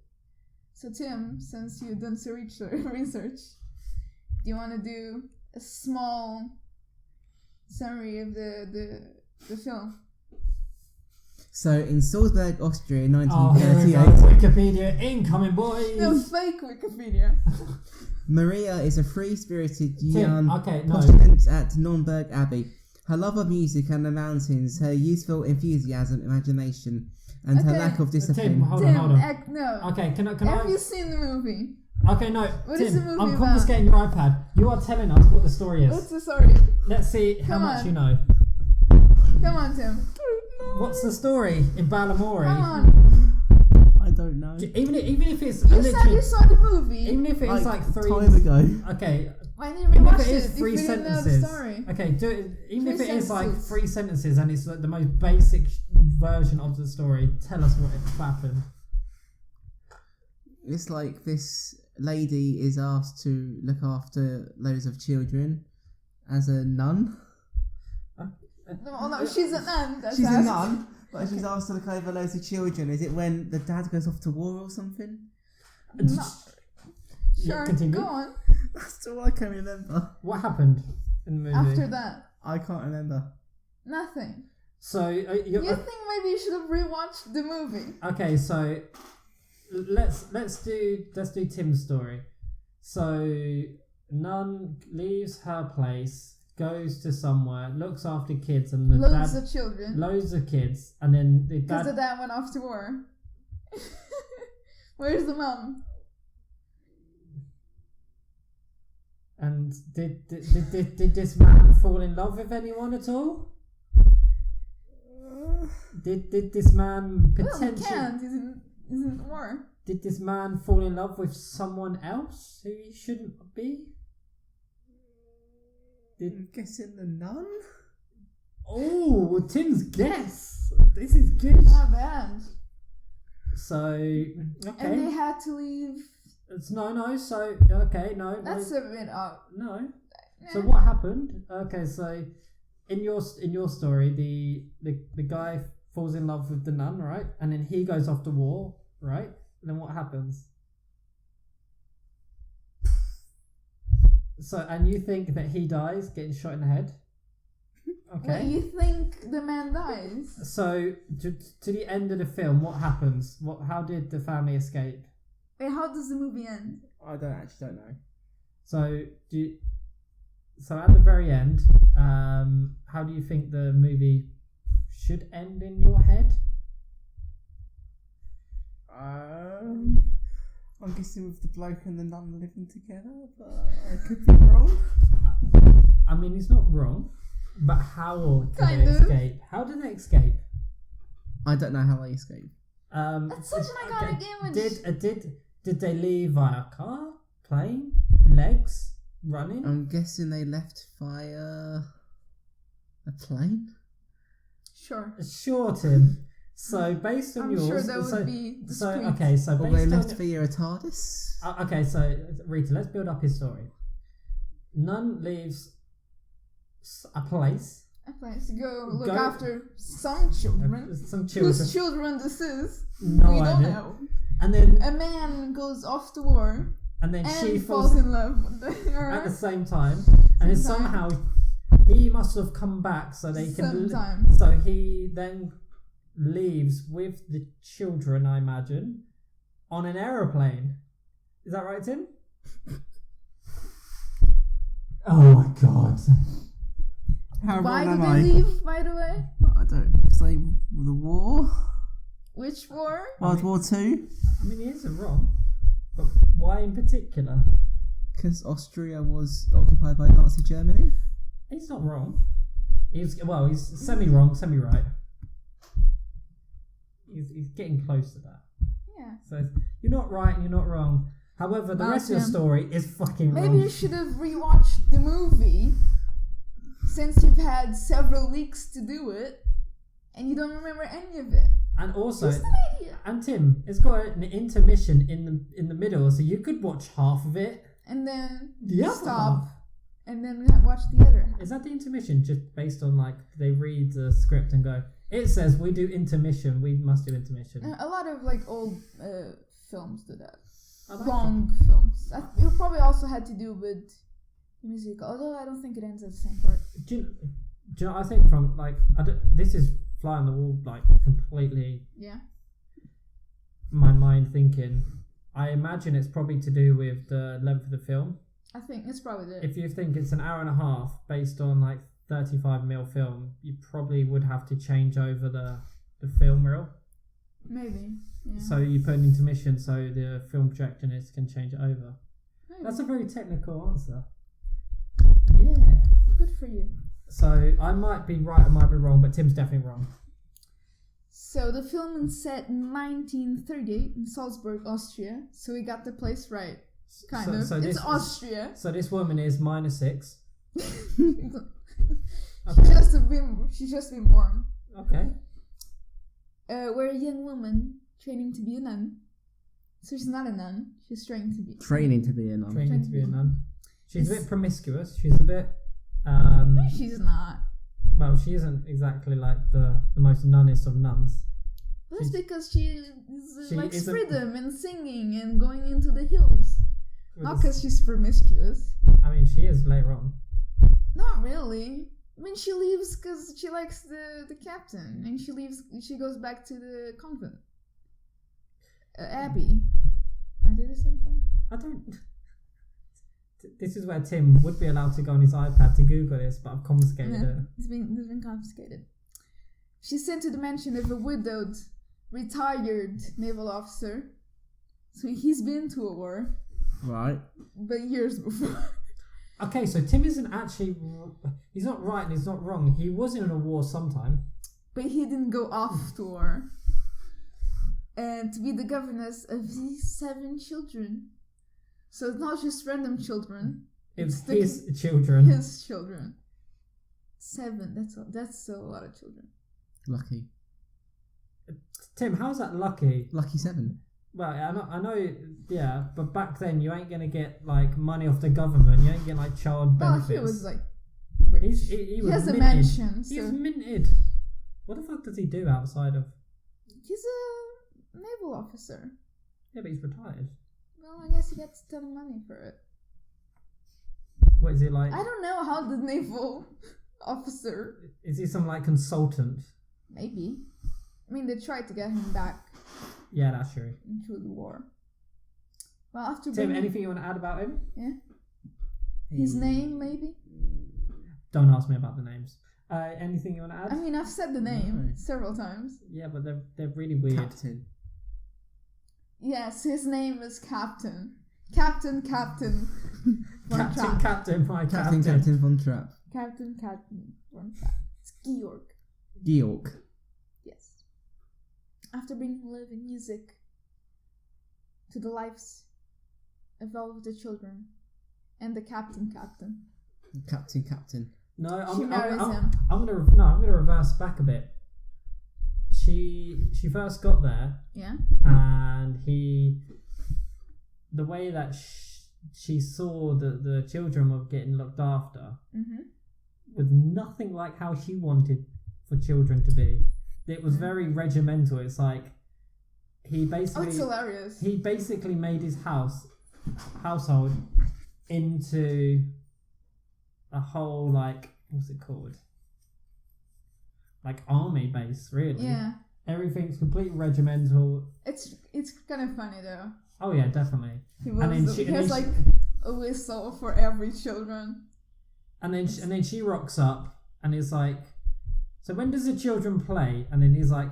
So Tim, since you've done some research, do you want to do a small summary of the film? So, in Salzburg, Austria, in Oh, here we 1938, go. Wikipedia incoming, boys. No, fake Wikipedia. Maria is a free-spirited young postulant at Nürnberg Abbey. Her love of music and the mountains, her youthful enthusiasm, imagination, and her Okay. lack of discipline. Tim, hold Tim, on. no. Okay, can Have I? you seen the movie? Okay, no. What Tim, is the movie I'm about? confiscating your iPad. You are telling us what the story is. What's the story? Let's see how Come much on. you know. Come on, Tim. What's the story in Balamory? Come on. I don't know. Even if it's You said literally, you saw the movie. even if it's like three. time ago. Okay, Why didn't we even watch if it it is if three we didn't know the sentences. story? Okay, do it. Even if Three it is like sentences. 3 sentences and it's like the most basic version of the story, tell us what happened. It's like this lady is asked to look after loads of children as a nun. No, she's a nun. That's She's a us. nun, but she's asked to look over loads of children. Is it when the dad goes off to war or something? No. Yeah, Sure, continue. go on. That's all I can remember. What happened in the movie? After that, I can't remember. nothing. So You think maybe you should have rewatched the movie? okay, so let's do Tim's story. So Nun leaves her place, goes to somewhere, looks after kids, and the Loads dad of children. loads of kids, and then the Because the dad dad went off to war. Where's the mum? and did this man fall in love with anyone at all? Did this man Well, he potentially? can't. He's in war. Did this man fall in love with someone else who he shouldn't be? I'm guessing the nun? Oh, Tim's guess. This is good. Not bad. So, And they okay. had to leave. It's no. So, okay, no. That's a bit odd. No. So what happened? Okay, so in your story, the guy falls in love with the nun, right? And then he goes off to war, right? And then what happens? So, and you think that he dies, getting shot in the head? Okay. Wait, you think the man dies? So, to the end of the film, what happens? How did the family escape? Wait, how does the movie end? I don't know. So, so at the very end, how do you think the movie should end in your head? I'm guessing with the bloke and the nun living together, but I could be wrong. I mean, he's not wrong, but how did Kind they of. escape? How did they escape? I don't know how they escaped. That's such an iconic image. Did they leave via car, plane, legs, running? I'm guessing they left via a plane. Sure. Tim. So based on yours, sure that would be discreet. Or based they left on via a TARDIS. okay, so Rita, let's build up his story. Nun leaves a place. A place to go after some children. Some children. Whose children this is? No we idea. don't know. And then a man goes off to war. And then she falls in love with her at the same time. And then somehow he must have come back so they can. So he then leaves with the children, I imagine, on an aeroplane. Is that right, Tim? Oh my god. How Why wrong did am they I? leave, by the way? I don't say the war. Which war? World War II. I mean, he isn't wrong. But why in particular? Because Austria was occupied by Nazi Germany. He's not wrong. He's semi-wrong, semi-right. He's getting close to that. Yeah. So you're not right and you're not wrong. However, the rest of your story is fucking wrong. Maybe you should have rewatched the movie, since you've had several weeks to do it, and you don't remember any of it. And also, Just an idea. And Tim, it's got an intermission in the middle, so you could watch half of it and then the other stop, half. And then watch the other half. Is that the intermission? Just based on like they read the script and go, it says we do intermission, we must do intermission. A lot of like old films do that. Like Long films. It probably also had to do with music, although I don't think it ends at the same part. Do you know? I think from like this is fly on the wall, like completely. Yeah. My mind thinking. I imagine it's probably to do with the length of the film. I think it's probably it. If you think it's an hour and a half based on like 35mm film, you probably would have to change over the film reel. Maybe. Yeah. So you put an intermission so the film projectionist can change it over. Maybe. That's a very technical answer. Yeah. Good for you. So I might be right, I might be wrong, but Tim's definitely wrong. So the film is set in 1938 in Salzburg, Austria. So we got the place right. Kind of. It's Austria. So this woman is -6. She's just been born. Okay. We're a young woman training to be a nun. So she's not a nun. She's training to be. Training to be a nun. Training to be a nun. She's a bit promiscuous. She's a bit. No, she's not. Well, she isn't exactly like the most nunnest of nuns. That's because she likes freedom and singing and going into the hills. Not because she's promiscuous. I mean, she is later on. Not really. I mean, she leaves because she likes the captain, and she goes back to the convent. Abbey. Are they the same thing? I don't. This is where Tim would be allowed to go on his iPad to Google this, but I've confiscated it. It's been confiscated. She's sent to the mansion of a widowed, retired naval officer. So he's been to a war. Right. But years before. Okay, so Tim isn't actually... He's not right and he's not wrong. He was in a war sometime. But he didn't go off to war. And to be the governess of these 7 children. So it's not just random children. It's his children. His children. 7. That's a lot of children. Lucky. Tim, how's that lucky? Lucky 7. Well, I know, yeah, but back then you ain't gonna get like money off the government. You ain't get like child benefits. Well, he was like rich. He has minted. a mansion. He's So minted. What the fuck does he do outside of? he's a naval officer. Yeah, but he's retired. Well, I guess he gets a ton of money for it. What is he like? I don't know how the naval officer. Is he some like consultant? Maybe. I mean, they tried to get him back. Yeah, that's true. Into the war. Well, after Tim, anything you want to add about him? Yeah. His name, maybe. Don't ask me about the names. Anything you want to add? I mean, I've said the name several times. Yeah, but they're really weird. Captain. Yes, his name is Captain. Captain Von Trapp. Captain Von Trapp. Captain Von Trapp. It's Georg. Georg. Yes. after bringing love and music to the lives of all of the children and the captain. Captain. No, She marries him. I'm gonna reverse back a bit. She first got there, Yeah. and the way that she saw the children were getting looked after Mm-hmm. was nothing like how she wanted for children to be. It was very regimental. It's like he basically it's hilarious. he basically made his household into a whole, like, what's it called? Like army base, really. Yeah. Everything's completely regimental. It's kind of funny though. Oh yeah, definitely. He then has she- like a whistle for every children. And then she rocks up and is like, so when does the children play? And then he's like,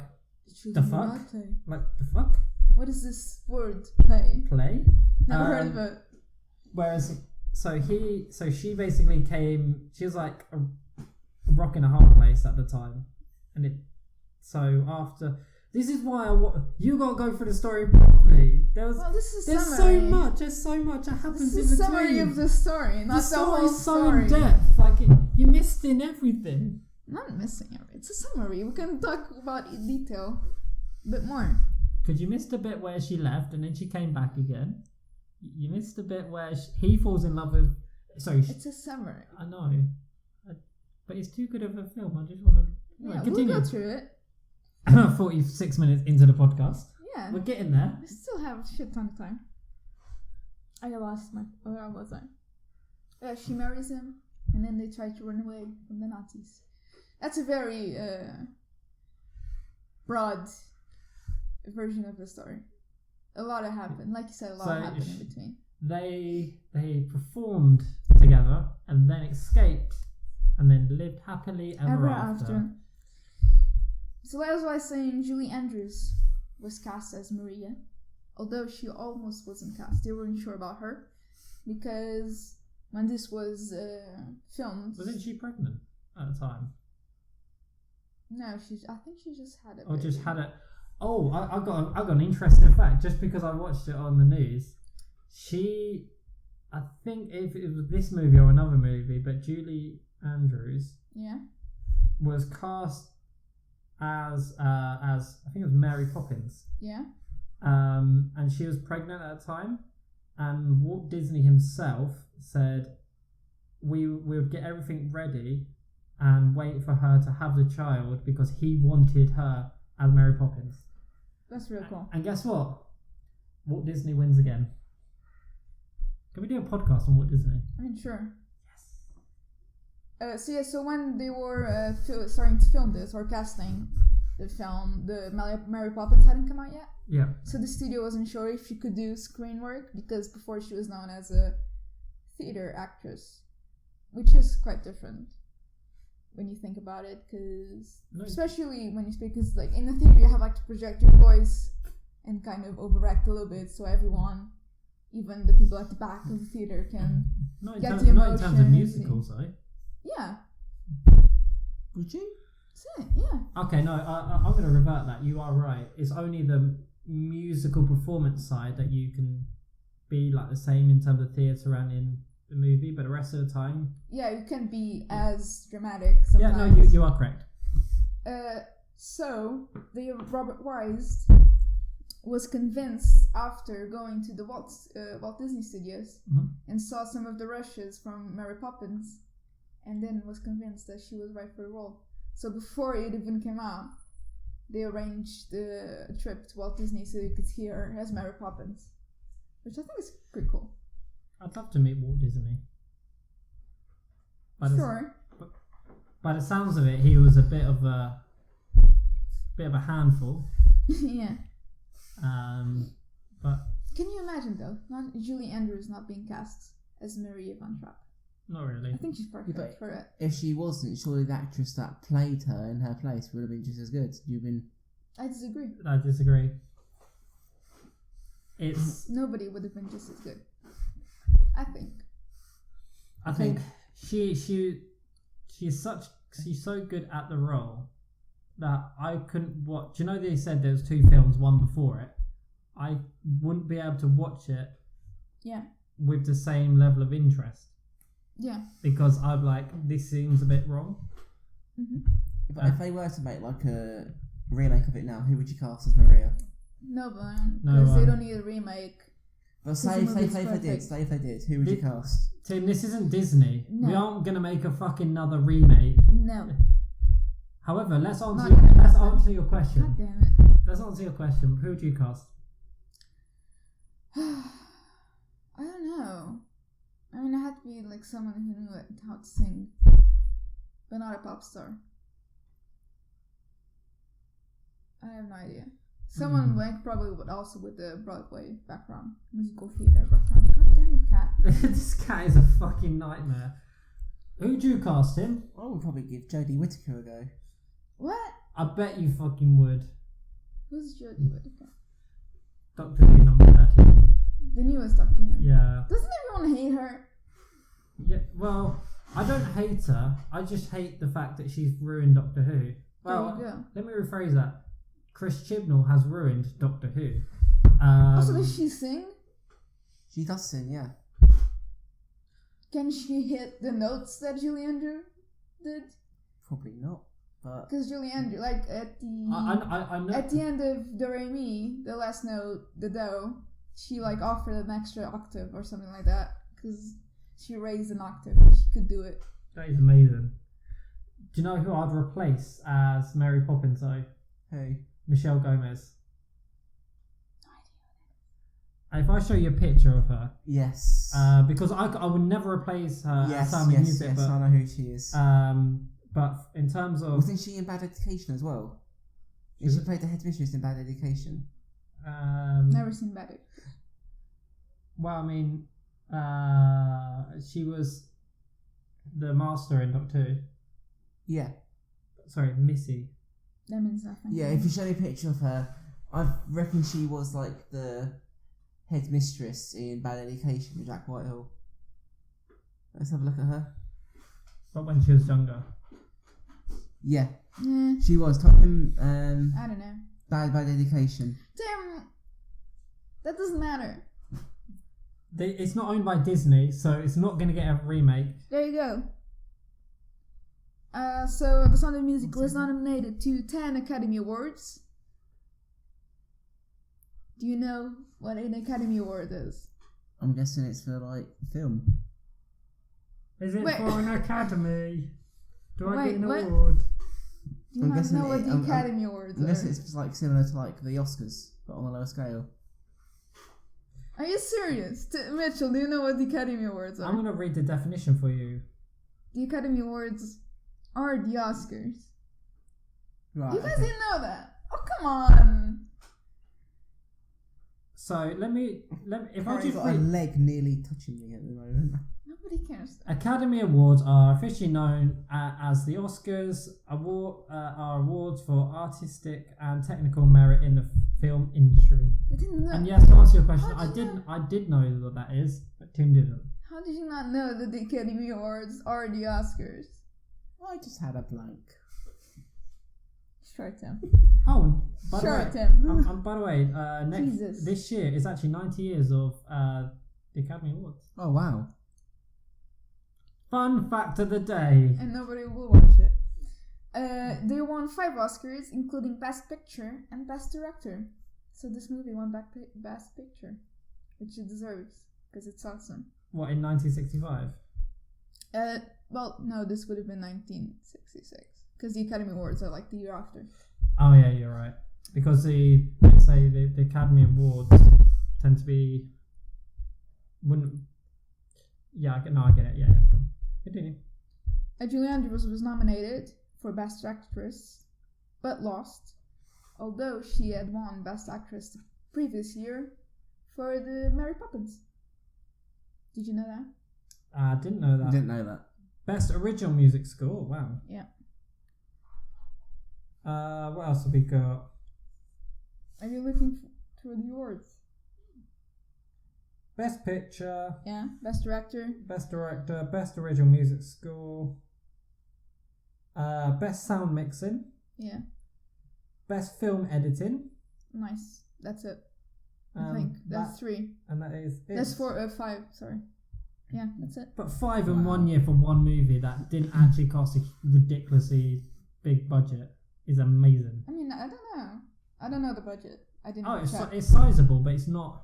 The fuck? not play. like, the fuck? What is this word? Play. Play? Never heard of it. Whereas, so she basically came, she was like a rock and a hard place at the time. This is why you gotta go through the story properly. Well, this is a There's summary. so much that happens This is in a summary between. of the story, not the whole story's so story. in depth. Like you missed in everything. Not missing it. It's a summary. We can talk about it in detail a bit more. Because you missed the bit where she left and then she came back again. You missed the bit where he falls in love with. Sorry, It's a summary. I know, but it's too good of a film. I just want to Yeah, continue. we'll go through it. 46 minutes into the podcast, Yeah. we're getting there. We still have a shit ton of time. I lost where was I? Yeah, she marries him, and then they try to run away from the Nazis. That's a very broad version of the story. A lot happened. Like you said, a lot happened in between. They performed together and then escaped and then lived happily ever after. So as I was saying, Julie Andrews was cast as Maria, although she almost wasn't cast. They weren't sure about her because when this was filmed, Wasn't she pregnant at the time? no, I think she just had it. Or just had it? Oh, I got an interesting fact just because I watched it on the news. I think if it was this movie or another movie, but Julie Andrews Yeah. was cast as I think it was Mary Poppins. Yeah. And she was pregnant at the time, and Walt Disney himself said we would get everything ready and wait for her to have the child because he wanted her as Mary Poppins. That's real cool. And guess what? Walt Disney wins again. Can we do a podcast on Walt Disney? I mean, sure. Yes. So when they were starting to film this or casting the film, the Mary Poppins hadn't come out yet. Yeah. So the studio wasn't sure if she could do screen work because before she was known as a theater actress, which is quite different when you think about it. Because especially when you speak, because like in the theater you have like to project your voice and kind of overact a little bit, so everyone, even the people at the back of the theater, can Not get in the terms of emotions. musicals, though. Yeah. Would you? That's it. Yeah. Okay, no, I'm going to revert that. You are right. It's only the musical performance side that you can be like the same in terms of theatre and in the movie, but the rest of the time... Yeah, you can be as dramatic sometimes. Yeah, no, you are correct. So, Robert Wise was convinced after going to the Walt Disney Studios and saw some of the rushes from Mary Poppins, and then was convinced that she was right for the role. So before it even came out, they arranged a trip to Walt Disney so you could see her as Mary Poppins, which I think is pretty cool. I'd love to meet Walt Disney. Sure. By the sounds of it, he was a bit of a handful. Yeah. But Can you imagine though, not Julie Andrews not being cast as Maria von Trapp? not really. I think she's perfect for it. If she wasn't, surely the actress that played her in her place would have been just as good. I disagree. I disagree. It's. Nobody would have been just as good. I think. I think she's so good at the role that I couldn't watch. Do you know they said there was 2 films, one before it? I wouldn't be able to watch it. Yeah. With the same level of interest. Yeah. Because I'm like, this seems a bit wrong. Mm-hmm. But if they were to make like a remake of it now, who would you cast as Maria? No one. Because they don't need a remake. But say if they did, who would you cast? Tim, this isn't Disney. No. We aren't going to make a fucking another remake. No. However, let's answer your question. God damn it. Let's answer your question. Who would you cast? I don't know. I mean, it had to be like someone who knew how to sing, but not a pop star. I have no idea. Someone like probably would also with the Broadway background, musical theater background. God damn it, cat! This cat is a fucking nightmare. Who'd you cast him? I would probably give Jodie Whittaker a go. What? I bet you fucking would. Who's Jodie Whittaker? Doctor Who number 13. The newest Doctor Who. Yeah. Doesn't everyone hate her? Yeah. Well, I don't hate her. I just hate the fact that she's ruined Doctor Who. Well, There you go. let me rephrase that. Chris Chibnall has ruined Doctor Who. Also, does she sing? She does sing, yeah. Can she hit the notes that Julie Andrew did? Probably not, but Because Julie Andrew, like at the I know. at the end of Do Re Mi, the last note, the Do, she like offered an extra octave or something like that because she raised an octave and she could do it. That is amazing. Do you know who I'd replace as Mary Poppins though? who? Michelle Gomez. If I show you a picture of her, Yes. because I would never replace her as yes, Sammy yes, Music, yes. but I know who she is. but in terms of Wasn't she in Bad Education as well? She played the headmistress in Bad Education. Never seen better. Well, I mean, she was the master in Doctor Who. Yeah. Sorry, Missy. That means nothing. Yeah, if you show me a picture of her, I reckon she was like the headmistress in Bad Education with Jack Whitehall. Let's have a look at her. But when she was younger. Yeah, Mm, she was. Talking I don't know. Bad Education. Damn, that doesn't matter. It's not owned by Disney, so it's not going to get a remake. There you go. So The Sound of Music was nominated to 10 Academy Awards. Do you know what an Academy Award is? I'm guessing it's for like film. Is it Wait. for an Academy? Do I get an what? award? Do you I'm not guessing know what the I'm Academy Awards I guess are? it's like similar to like the Oscars, but on a lower scale. Are you serious? Mitchell, do you know what the Academy Awards are? I'm going to read the definition for you. The Academy Awards are the Oscars. Right. You guys okay. didn't know that? Oh, come on. So let me if I I've just got a read. leg nearly touching me at the moment. Nobody cares. Academy Awards are officially known as the Oscars. Are awards for artistic and technical merit in the film industry. I didn't know. And yes, to answer your question, How did you I did know what that is, but Tim didn't. How did you not know that the Academy Awards are the Oscars? I just had a blank. Short Tim. Oh, by the way, Short Tim. by the way, Jesus. this year is actually 90 years of the Academy Awards. Oh wow. Fun fact of the day. And nobody will watch it. They won 5 Oscars, including Best Picture and Best Director. So this movie won Best Picture, which it deserves, because it's awesome. What, in 1965? Well, no, this would have been 1966, because the Academy Awards are like the year after. Oh yeah, you're right. Because the Academy Awards tend to be I get it. Yeah. Continue. Julie Andrews was nominated for Best Actress, but lost, although she had won Best Actress the previous year for the Mary Poppins. Did you know that? I didn't know that. Didn't know that. Best Original Music Score. Wow. Yeah. What else have we got? Are you looking for the awards? Best Picture. Yeah. Best Director. Best Director. Best Original Music Score. Best Sound Mixing. Yeah. Best film editing. Nice. That's it. I think that's 3. And that is it. That's 5. Sorry. Yeah, that's it. But 5 in 1 year for one movie that didn't actually cost a ridiculously big budget is amazing. I mean, I don't know. I don't know the budget. I didn't. It's sizable, but it's not.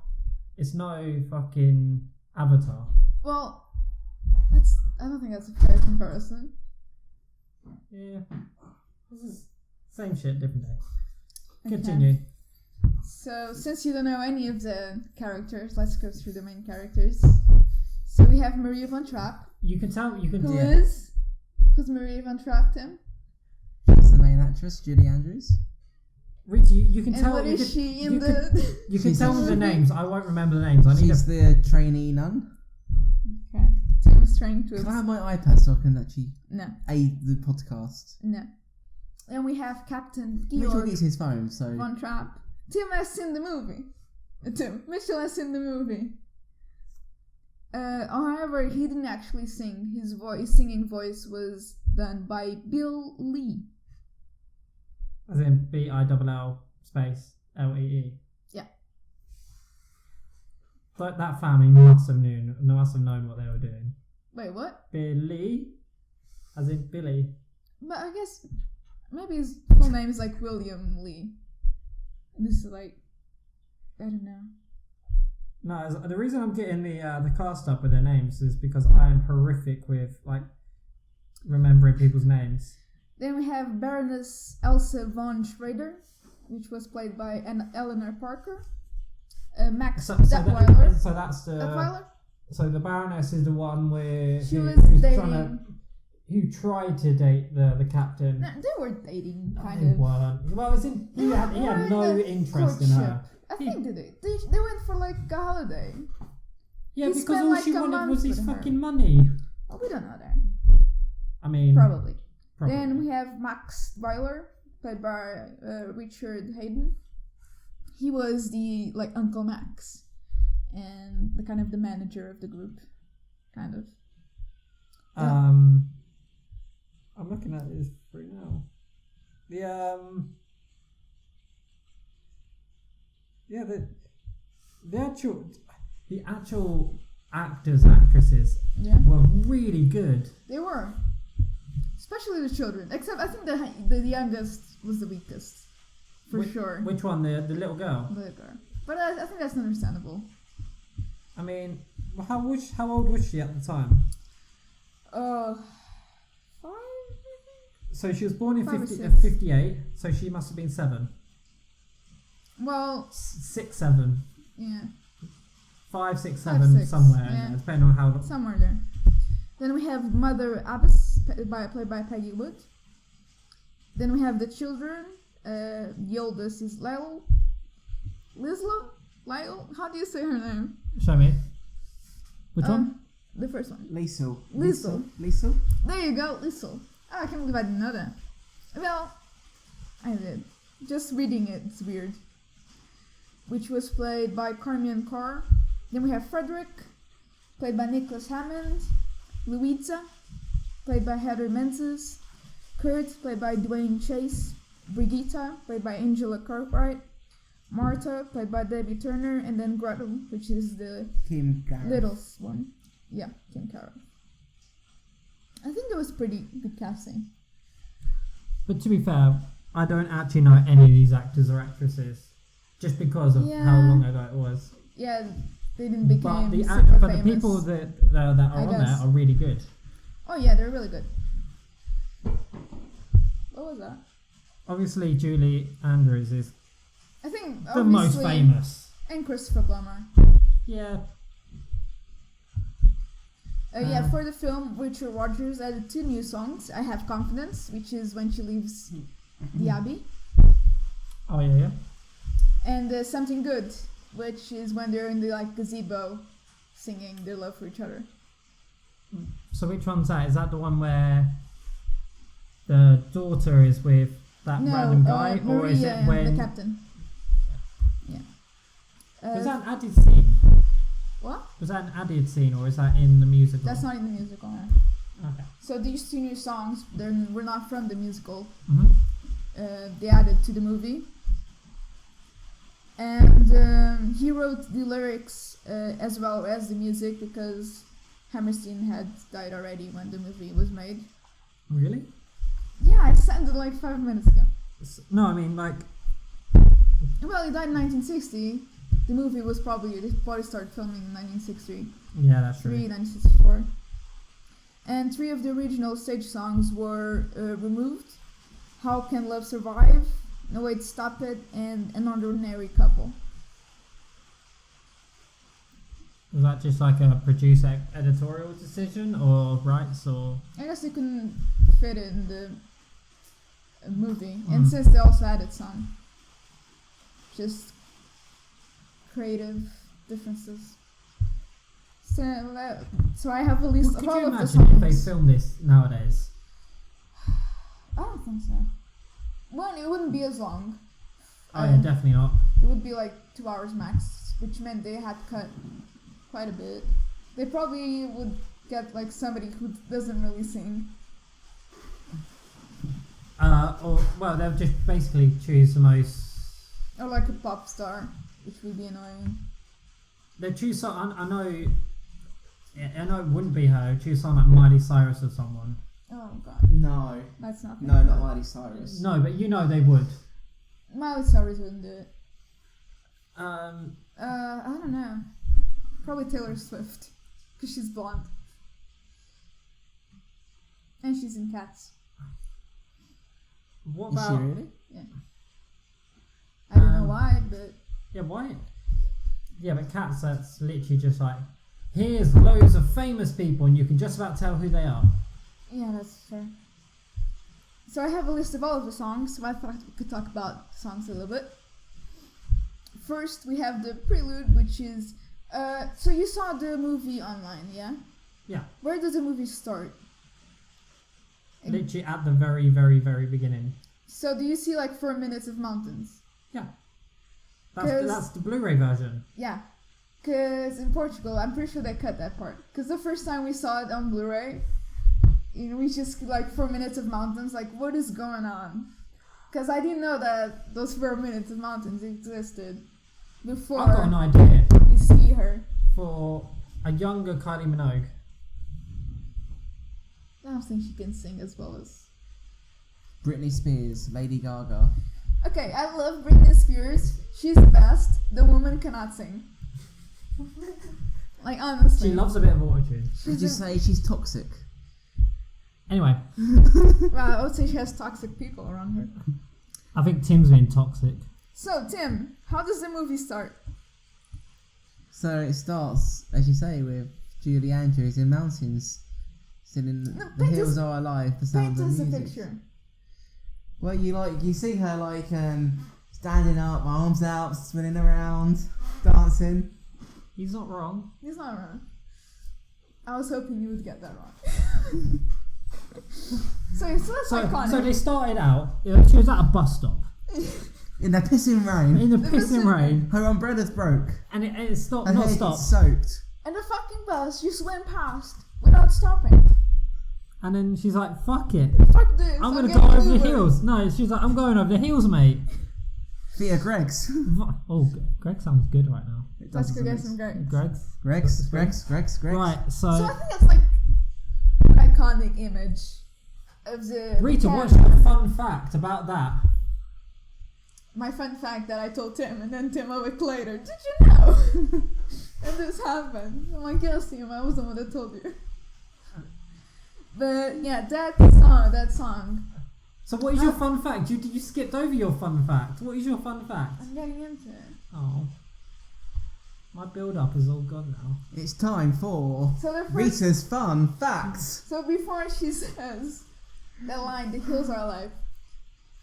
It's no fucking Avatar. Well, I don't think that's a fair comparison. Yeah, this is same shit, different day. Okay. Continue. So, since you don't know any of the characters, let's go through the main characters. So we have Maria von Trapp. You can tell. You can. Who's Maria von Trapp, Tim? She's the main actress, Julie Andrews. Rich, you can and tell. What is she in the? You can tell me the names. I won't remember the names. She's the trainee nun. Okay. Tim's trying to. Can I have my iPad so I can actually aid the podcast? No. Then we have Captain Mitchell Georg gets his phone, so. von Trapp. Tim has seen the movie. Mitchell has seen the movie. However, he didn't actually sing. His singing voice was done by Bill Lee. As in BILL space LEE. Yeah. Like that family must have known what they were doing. Wait, what? Billy, as in Billy. But I guess maybe his full name is like William Lee. And this is like, I don't know. No, the reason I'm getting the cast up with their names is because I am horrific with like remembering people's names. Then we have Baroness Elsa von Schrader, which was played by Eleanor Parker. Max Detweiler. So that's the. Detweiler? So the Baroness is the one where who tried to date the captain. No, they were dating kind They of. weren't. Well, he had no interest in her. I think they went for like a holiday. Yeah, He because spent all like she a wanted month was his with her. fucking money. Oh, we don't know that. I mean, Probably. Then we have Max Weiler, played by Richard Hayden. He was the like Uncle Max, and the kind of the manager of the group, kind of. I'm looking at this right now. The actual actors, actresses were really good. They were, especially the children. Except I think the youngest was the weakest, sure. Which one? The little girl. The girl. But I think that's understandable. I mean, how old was she at the time? 5. So she was born in 5 or 58. So she must have been 7. Well, 6, 7. Yeah. 5, 6, 5, 7, 6, somewhere, yeah. depending on how. Somewhere there. Then we have Mother Abbess, played by Peggy Wood. Then we have the children. The oldest is Lyle. How do you say her name? Show me. Which one? The first one. Liesel. Liesel. There you go, Liesel. Oh, I can't believe I didn't know that. Well, I did. Just reading it, it's weird. Which was played by Carmian Carr. Then we have Frederick, played by Nicholas Hammond. Louisa, played by Heather Menzies. Kurt, played by Dwayne Chase. Brigitta, played by Angela Cartwright. Martha, played by Debbie Turner. And then Gretel, which is the Kim Carroll. littlest one. Yeah, Kim Carroll. I think it was pretty good casting. But to be fair, I don't actually know any of these actors or actresses, just because of how long ago it was. Yeah, they didn't become the famous. people that are on there are really good. Oh yeah, they're really good. What was that? Obviously, Julie Andrews is I think the most famous. And Christopher Plummer. Yeah. Yeah, for the film, Richard Rodgers added 2 new songs. I Have Confidence, which is when she leaves the Abbey. Oh, yeah. And Something Good, which is when they're in the gazebo singing their love for each other. So which one's that? Is that the one where the daughter is with that random guy? Maria or is it when... the captain. Yeah. Was that an added scene? What? Was that an added scene, or is that in the musical? That's not in the musical. Okay. So these 2 new songs, were not from the musical. Mm-hmm. they added to the movie. And he wrote the lyrics as well as the music because Hammerstein had died already when the movie was made. Really? Yeah, I sent it like 5 minutes ago. No, I mean like. Well, he died in 1960. The movie was probably started filming in 1963. Yeah, that's true. 1964. And 3 of the original stage songs were removed. How Can Love Survive? No Wait, Stop It, and An Ordinary Couple. Was that just like a producer editorial decision or rights or? I guess they couldn't fit it in the movie. And since they also added some just creative differences. So I have a list of all of the songs. Could you imagine if they filmed this nowadays? I don't think so. Well, it wouldn't be as long. Oh yeah, definitely not. It would be like 2 hours max, which meant they had cut quite a bit. They probably would get like somebody who doesn't really sing. Well, they'll just basically choose the most. Or like a pop star, which would be annoying. They choose some. I know it wouldn't be her. Choose someone like Miley Cyrus or someone. Oh god. No. That's not. No, not Miley Cyrus. No, but you know they would. Miley Cyrus wouldn't do it. I don't know. Probably Taylor Swift, because she's blonde. And she's in Cats. What Is about? she really? Yeah. I don't know why, but Yeah, why? Yeah, but Cats, that's literally just like, here's loads of famous people and you can just about tell who they are. yeah, that's fair. So I have a list of all of the songs, so I thought we could talk about the songs a little bit. First, we have the prelude, which is... so you saw the movie online, yeah? Yeah. Where does the movie start? Literally at the very, very, very beginning. So do you see like 4 minutes of mountains? Yeah. That's the Blu-ray version. Yeah. Because in Portugal, I'm pretty sure they cut that part. Because the first time we saw it on Blu-ray, we just like 4 minutes of mountains, like what is going on? Because I didn't know that those 4 minutes of mountains existed before I've got an idea we see her. for a younger Kylie Minogue. I don't think she can sing as well as... Britney Spears, Lady Gaga. Okay, I love Britney Spears. She's the best. The woman cannot sing. Like, honestly. She loves a bit of autotune. Did you say she's toxic? Anyway, Well, I would say she has toxic people around her. I think Tim's been toxic. So, Tim, how does the movie start? So it starts, as you say, with Julie Andrews in mountains, singing No, "The paint Hills us- Are Alive." The sound Paint of us a music. picture. Well, you see her like standing up, arms out, spinning around, dancing. He's not wrong. He's not wrong. I was hoping you would get that wrong. so that's iconic. So they started out, she was at a bus stop. In the pissing rain. In the The pissing pissing- rain. Her umbrella's broke. And it stopped, Her not hair stopped. gets soaked. And the fucking bus just went past without stopping. And then she's like, fuck it. Fuck this. I'm I'll going to get go an over the Uber. hills. No, she's like, I'm going over the hills, mate. Via Greg's. Oh, Greg sounds good right now. Let's go get some Greg's. Greg's. Greg's. Right, So I think that's like an iconic image of the... Rita, the what's your fun fact about that? My fun fact that I told Tim, and then Tim a week later, did you know? And this happened. I'm like, yes, Tim, I was the one that told you. But yeah, that song. So what is your fun fact? You skipped over your fun fact. What is your fun fact? I'm getting into it. Oh. My build-up is all gone now. It's time for So the first, Rita's fun facts. so before she says the line, "The hills are alive,"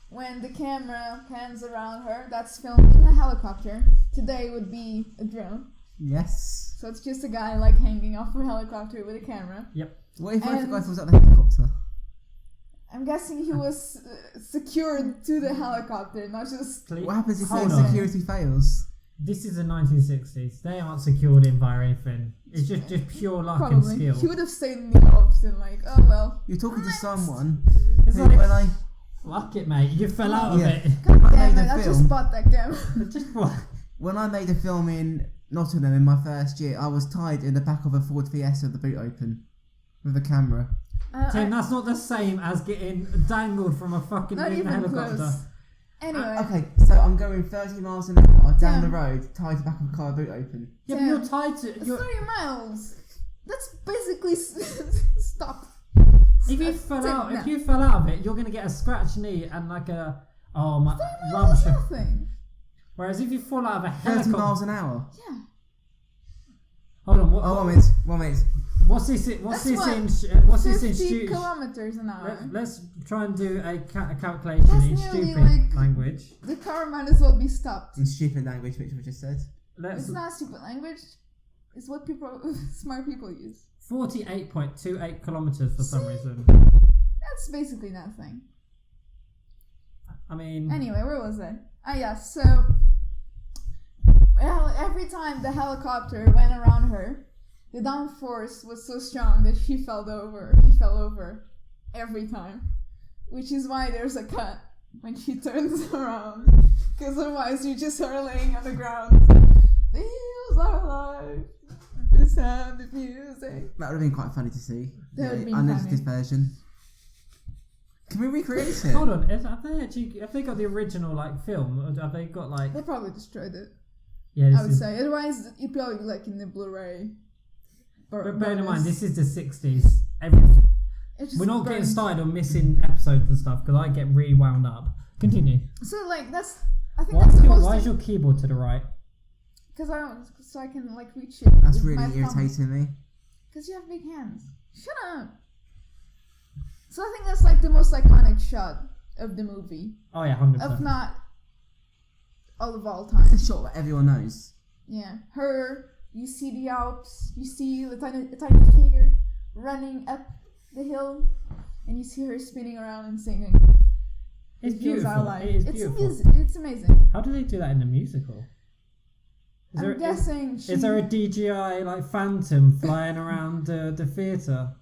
when the camera pans around her, that's filmed in a helicopter. Today would be a drone. Yes. So it's just a guy like hanging off a helicopter with a camera. What if And- the guy falls out the helicopter? I'm guessing he was secured to the helicopter, not just... What happens if Hold the on. security fails? This is the 1960s. They aren't secured in via anything. It's just pure luck and Probably. skill. He would have stayed in the Alps and like, oh well. You're talking to someone It's who, like, when I Fuck it, mate. You fell out of Yeah. it. God I damn made it, a I film. just bought that game. Just what? When I made a film in Nottingham in my first year, I was tied in the back of a Ford Fiesta with the boot open with a camera. Tim, that's not the same as getting dangled from a fucking Not moving even helicopter. close. Anyway. Okay, so I'm going 30 miles an hour down Yeah. the road, tied to the back of a car, boot open. Yeah, but Tim, you're tied to. It's You're, 30 miles. That's basically stop. if you Stop. fell out, No. if you fell out of it, you're gonna get a scratched knee and like a my 30 miles is rubber. nothing. Whereas if you fall out of a 30 helicopter, miles an hour. Yeah. hold on, Oh, 1 minute. what's this? What's That's this what, in? What's this in 50 student? kilometers an hour. Let's try and do a calculation That's in nearly stupid like- language. The car might as well be stopped. In stupid language, which I just said. Let's It's not stupid language. It's what people, smart people use. 48.28 kilometers for some See? reason. That's basically nothing. I mean, Anyway, where was I? Ah, yes. So every time the helicopter went around her, the downforce was so strong that she fell over. She fell over every time, which is why there's a cut when she turns around, because otherwise you're just her laying on the ground. The heels are alive. The sound of music. That would have been quite funny to see. That would have been unedited funny. version. Can we recreate it? hold on. Have they got the original like film? Or have they got like? They probably destroyed it. Yeah, this I would is. say. Otherwise, you'd probably be like in the Blu-ray. But bear in mind, bonus. this is the 60s. It just We're not getting burns. started on missing episodes and stuff because I get really wound up. Continue. So like that's. I think that's the Why is most. your keyboard to the right? Because I don't. So I can like reach it. That's with really my thumb. irritating me. Because you have big hands. Shut up. So I think that's like the most iconic shot of the movie, Oh yeah, 100%. if not all time. It's a shot that everyone knows. Yeah, her. You see the Alps. You see the tiny figure running up the hill, and you see her spinning around and singing. It's It feels beautiful. alive. It is It's beautiful. It's amazing. How do they do that in the musical? I'm guessing she. Is there a DJI like Phantom flying around the theatre?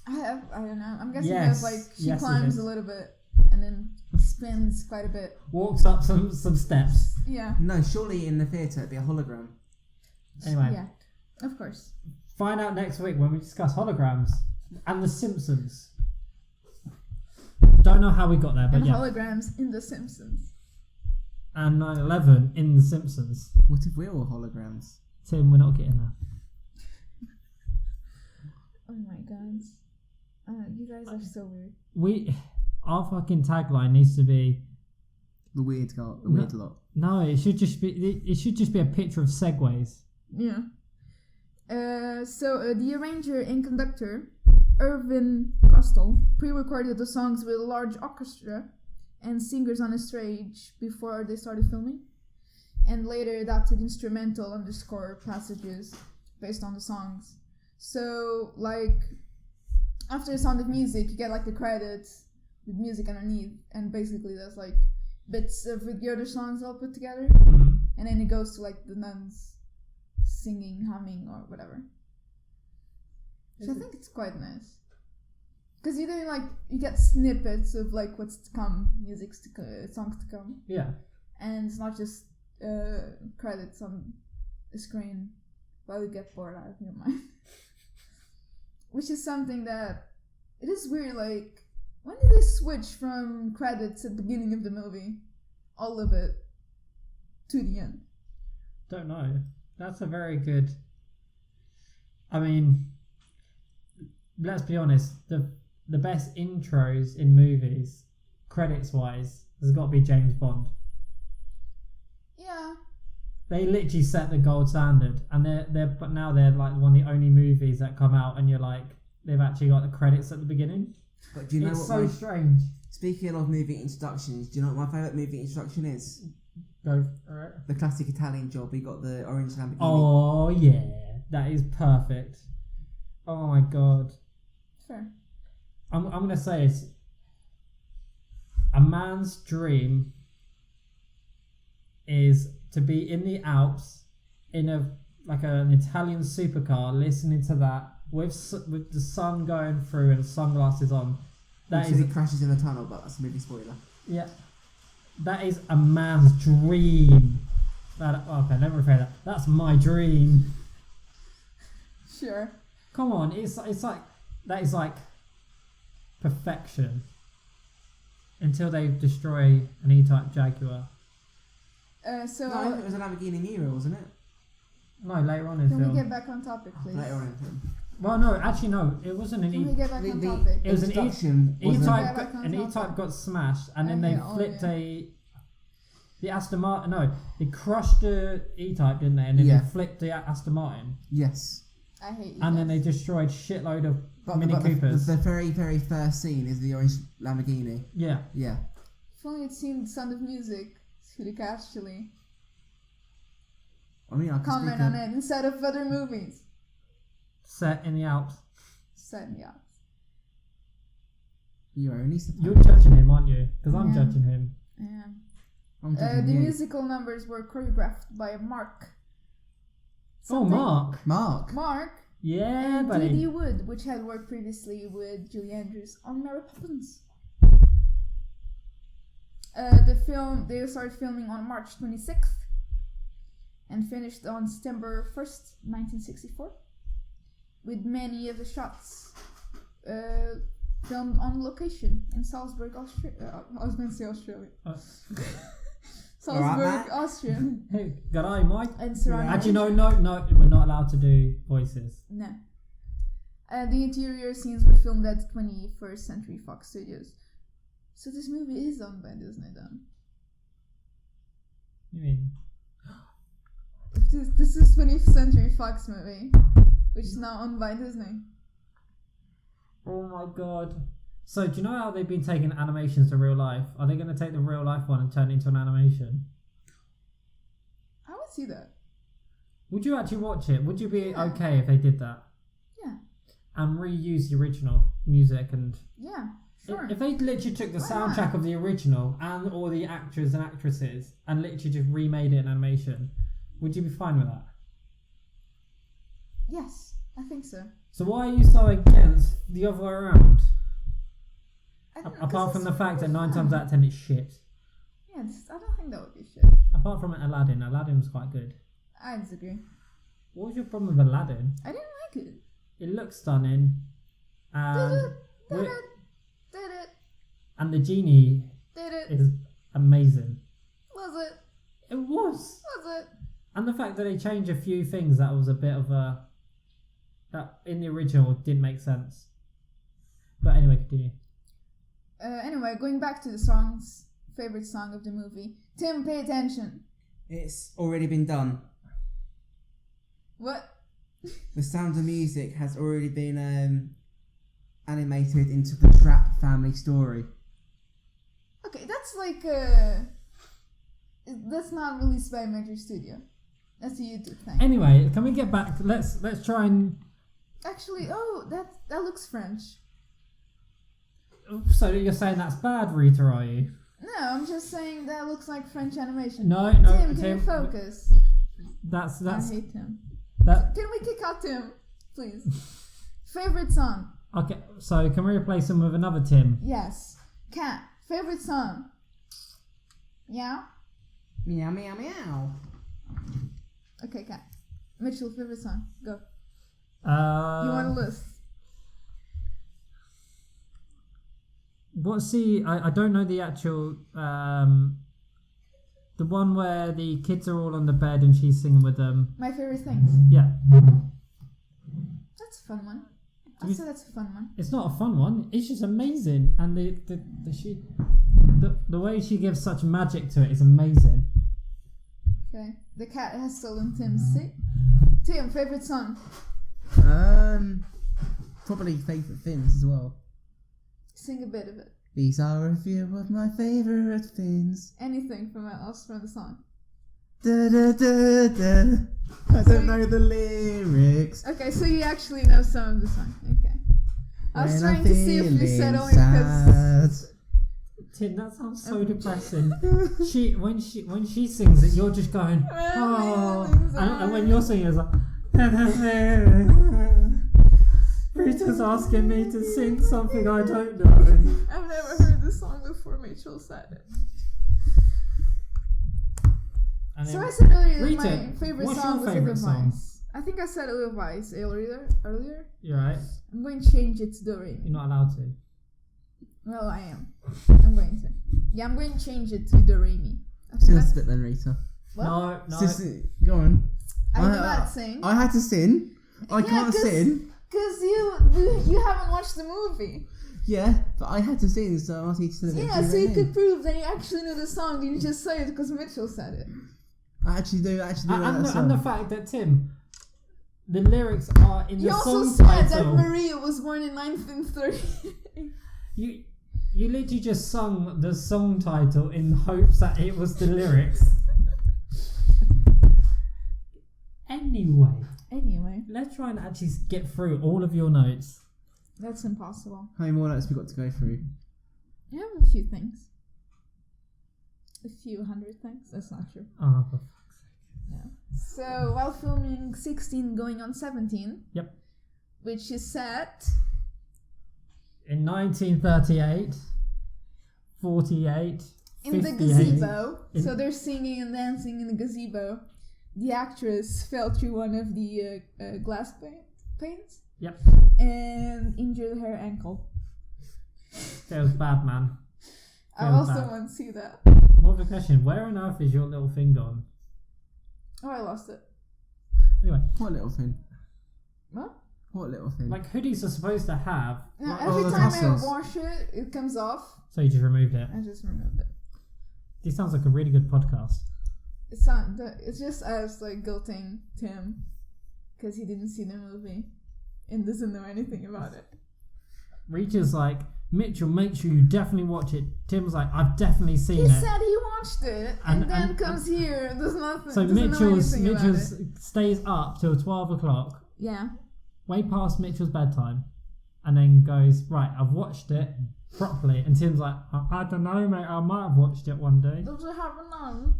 I don't know. I'm guessing Yes. there's like she Yes, it climbs is. a little bit and then spins quite a bit. Walks up some steps. Yeah. No, surely in the theatre it'd be a hologram. Anyway, Yeah. Of course. find out next week when we discuss holograms and The Simpsons. Don't know how we got there, but And yeah. holograms in The Simpsons. And 9/11 in The Simpsons. What if we're all holograms? Tim, we're not getting there. Oh my god. You guys are so weird. Our fucking tagline needs to be The weird lot. The weird lot. no. It should just be a picture of segways. Yeah. So the arranger and conductor, Irvin Kostal, pre-recorded the songs with a large orchestra and singers on a stage before they started filming, and later adapted instrumental underscore passages based on the songs. So, like, after the Sound of Music, you get like the credits with music underneath, and basically that's like bits of the other songs all put together, Mm. and then it goes to like the nuns singing, humming, or whatever. So I think it's quite nice. Because you do like, you get snippets of like what's to come, songs to come, Yeah. and it's not just credits on the screen while you get bored out of your mind. Which is something that, it is weird, like, when did they switch from credits at the beginning of the movie, all of it, to the end? Don't know. That's a very good. I mean, let's be honest. The best intros in movies, credits wise, has got to be James Bond. Yeah. They literally set the gold standard, and but now they're like one of the only movies that come out, and you're like, they've actually got the credits at the beginning. But do you know It's what so my... strange. Speaking of movie introductions, do you know what my favourite movie introduction is? Go for it. The classic Italian Job. We got the orange Lamborghini. Oh yeah, that is perfect. Oh my god. Fair. I'm gonna say it's a man's dream is to be in the Alps in an Italian supercar, listening to that with the sun going through and sunglasses on, That Until is, he crashes in the tunnel, but that's a movie spoiler. yeah, that is a man's dream. Okay, never rephrase that. That's my dream. Sure. Come on, it's like that is like perfection. Until they destroy an E-Type Jaguar. So No, I think it was a Lamborghini Miura, wasn't it? No, later on in the can film. we get back on topic, please? Later on in the film. Well, no, actually no, it wasn't an Can we E. get back on The topic? It was an introduction wasn't- E-Type. Yeah, back on An topic. E-Type got smashed, and then they Okay, flipped yeah. the Aston Martin. No, they crushed the E-Type, didn't they? And then Yeah. they flipped the Aston Martin, Yes. I hate you. and then guys. they destroyed shitload of But, Mini but Coopers. the very, very first scene is the orange Lamborghini. Yeah. Yeah. If only you'd seen Sound of Music, so you could actually I mean, I can comment speak on it instead of other movies. Set in the Alps. Set me up. You're only supposed You're judging him, aren't you? Because I'm Yeah. judging him. Yeah. I'm The judging you. musical numbers were choreographed by Mark. Oh, Mark. Mark. Yeah, And buddy. D.D. Wood, which had worked previously with Julie Andrews on Mary Poppins. They started filming on March 26th and finished on September 1st, 1964, with many of the shots filmed on location in Salzburg, Austria. I was going to say Australia. Salzburg, Alright, mate. Austria. Hey, g'day, Mike. And surrounding. Actually, no, we're not allowed to do voices. No. The interior scenes were filmed at 21st Century Fox Studios. So this movie is owned by Disney then. You mean? This is 20th Century Fox movie, which is now owned by Disney. Oh my god. So, do you know how they've been taking animations to real life? Are they going to take the real life one and turn it into an animation? I would see that. Would you actually watch it? Would you be Yeah. okay if they did that? Yeah. And reuse the original music and... Yeah, sure. If they literally took the Why not? soundtrack of the original and all the actors and actresses and literally just remade it in animation, would you be fine with that? Yes, I think so. So why are you so against the other way around? I don't know, Apart 'cause from the it's fact that really 9 fun. times out of 10 it's shit. Yeah, I don't think that would be shit. Apart from Aladdin. Aladdin was quite good. I disagree. What was your problem with Aladdin? I didn't like it. It looks stunning. And, Did it. and the genie Did it. is amazing. Was it? It was. Was it? And the fact that they changed a few things that was a bit of a... that in the original didn't make sense. But anyway, continue. Anyway, going back to the favorite song of the movie. Tim, pay attention. It's already been done. What? The Sound of Music has already been animated into the Trap family story. Okay, that's like that's not released by a major studio. That's a YouTube thing. Anyway, can we get back? Let's try and... Actually, that looks French. So you're saying that's bad, Rita, are you? No, I'm just saying that looks like French animation. No, Tim, can Tim. you focus? That's I hate Tim. that. Can we kick out Tim, please? Favorite song? Okay, so can we replace him with another Tim? Yes. Cat. Favorite song? Yeah. Meow, meow, meow. Okay, Cat. Mitchell, favorite song? Go. You You want a list? What's the? I don't know the actual. The one where the kids are all on the bed and she's singing with them. My favorite things. Yeah, That's a fun one. Do I'd we- say that's a fun one. it's not a fun one. It's just amazing, and the way she gives such magic to it is amazing. Okay. The cat has stolen Tim's seat. Tim, favorite song? Probably favourite things as well. Sing a bit of it. These are a few of my favourite things. Anything from else from the song. Da da da da. I don't know the lyrics. Okay, so you actually know some of the song. Okay. I was When trying I'm to see if you said feeling only because. sad. Tim, that sounds so depressing. When she sings it, you're just going, oh, and when you're singing, it's like, Rita's asking me to sing something I don't know. I've never heard this song before Mitchell said it. And So then, I said earlier Rita, that my favorite what's song your was favourite song? Edelweiss. I think I said Edelweiss earlier. You're right. I'm going to change it to Do Re Mi. You're not allowed to. Well, I am. I'm going to. Yeah, I'm going to change it to Do Re Mi. Sing us a bit then, Rita. What? No. Go on. I do not sing. I had to sing. I can't sing. Because you haven't watched the movie. Yeah, but I had to sing, so I wanted you to sing it. Yeah, so you could prove that you actually know the song. You just say it because Mitchell said it. I actually do know that song. And the fact that, Tim, the lyrics are in the You also song said that title. Maria was born in 1930. You literally just sung the song title in hopes that it was the lyrics. Anyway, let's try and actually get through all of your notes. That's impossible. How many more notes we got to go through? I have a few things. A few hundred things. That's not true. Oh, for fuck's sake. Yeah. So while filming 16 going on 17. Yep. Which is set In 1938, 48, in 58. the gazebo. So they're singing and dancing in the gazebo. The actress fell through one of the glass panes. Yep. And injured her ankle. That was bad, man. I That was also bad. want to see that. More of a question, where on earth is your little thing gone? Oh, I lost it. Anyway. What little thing? What? What little thing? Like, hoodies are supposed to have... Now, like, every the time tassels. I wash it, it comes off. So you just removed it. I just removed it. This sounds like a really good podcast. It's just us like guilting Tim because he didn't see the movie and doesn't know anything about it. Reacher's like, Mitchell, make sure you definitely watch it. Tim's like, I've definitely seen He it. said he watched it and then comes here and does nothing. So doesn't know anything about Mitchell's it. stays up till 12 o'clock, Yeah. way past Mitchell's bedtime, and then goes, right, I've watched it properly. And Tim's like, I don't know, mate, I might have watched it one day. Does it have a nun?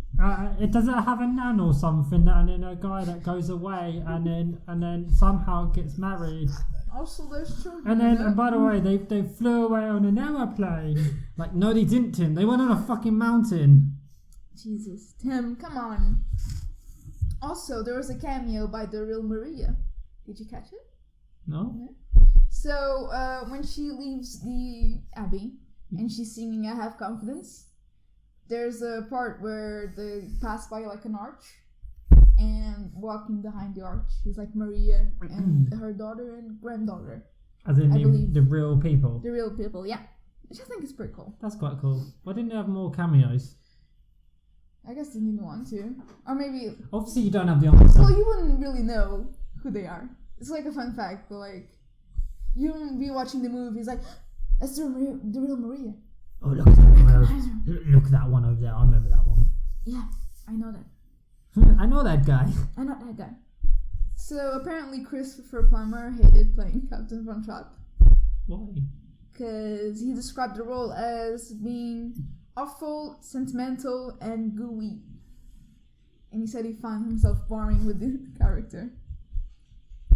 It doesn't have a nan or something, and then a guy that goes away and then somehow gets married. Also, there's children. And then, and by the way, they flew away on an aeroplane. Like, no, they didn't, Tim. They went on a fucking mountain. Jesus, Tim, come on. Also, there was a cameo by the real Maria. Did you catch it? No? So, when she leaves the Abbey and she's singing I Have Confidence, there's a part where they pass by like an arch, and walking behind the arch is like Maria and her daughter and granddaughter. As in I believe. the real people. The real people, yeah. Which I think is pretty cool. That's quite cool. Why didn't they have more cameos? I guess they didn't want to. Or maybe, Obviously, you don't have the answer. well, you wouldn't really know who they are. It's like a fun fact, but like, you wouldn't be watching the movie, it's like, that's the real Maria. Oh, look at that one. Look at that one over there. I remember that one. Yeah, I know that. I know that guy. I know that guy. So apparently Christopher Plummer hated playing Captain Von Trapp Why? because he described the role as being awful, sentimental, and gooey. And he said he found himself boring with the character.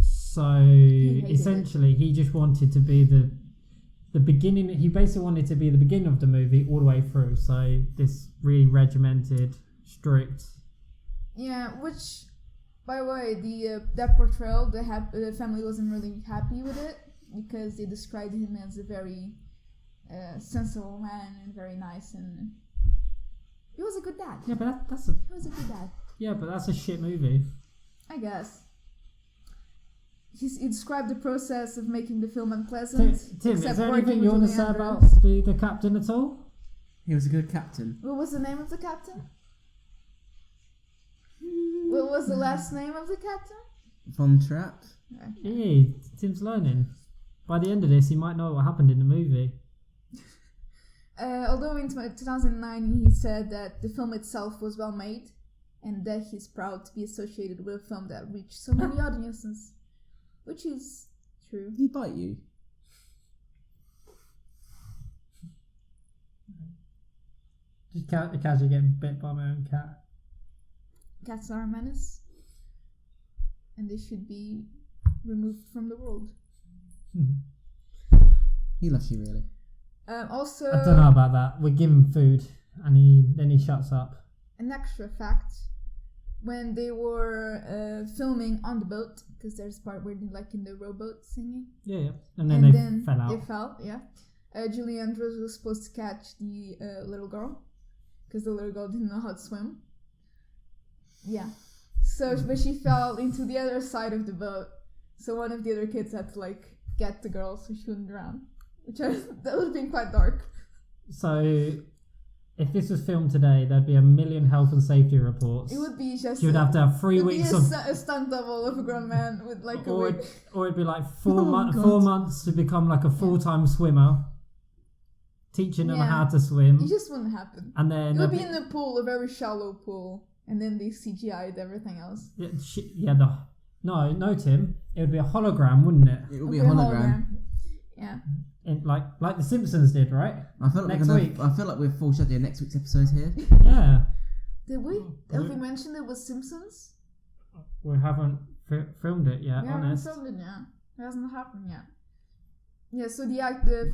So, hated essentially, he just wanted to be the beginning. He basically wanted to be the beginning of the movie all the way through. So, this really regimented, strict... Yeah, which, by the way, that portrayal, the family wasn't really happy with it because they described him as a very sensible man and very nice, and he was a good dad. Yeah, but that's He was a good dad, yeah, but that's a shit movie. I guess. He described the process of making the film unpleasant. Tim, is except there working anything you with want to Julie say about Andrews. the captain at all? He was a good captain. What was the name of the captain? What was the last name of the captain? Von Trapp. Yeah, Tim's learning. By the end of this, he might know what happened in the movie. Although in 2009 he said that the film itself was well made and that he's proud to be associated with a film that reached so many audiences, which is true. Did he bite you? Just casually getting bit by my own cat. Cats are a menace and they should be removed from the world. He loves you, really. Also, I don't know about that. We give him food, and he shuts up. an extra fact: when they were filming on the boat, because there's a part where they're like in the rowboat singing. Yeah. And then they fell out. They fell, yeah. Julie Andrews was supposed to catch the little girl, because the little girl didn't know how to swim. Yeah. So, but she fell into the other side of the boat. So one of the other kids had to like get the girl so she wouldn't drown. That would have been quite dark. So, if this was filmed today, there'd be a million health and safety reports. It would be just. You would have to have 3 weeks of a stunt double of a grown man with like a wig. Or it'd be like 4 months to become like a full-time swimmer, teaching them how to swim. It just wouldn't happen. And then it would be in a pool, a very shallow pool, and then they CGI'd everything else. No, Tim. It would be a hologram, wouldn't it? It would be a hologram. Yeah. Like the Simpsons did, right? I feel like we're foreshadowing next week's episode here. Yeah. Did we? Have we mentioned it was Simpsons? We haven't filmed it yet, we honest. haven't filmed it yet. It hasn't happened yet. Yeah, so the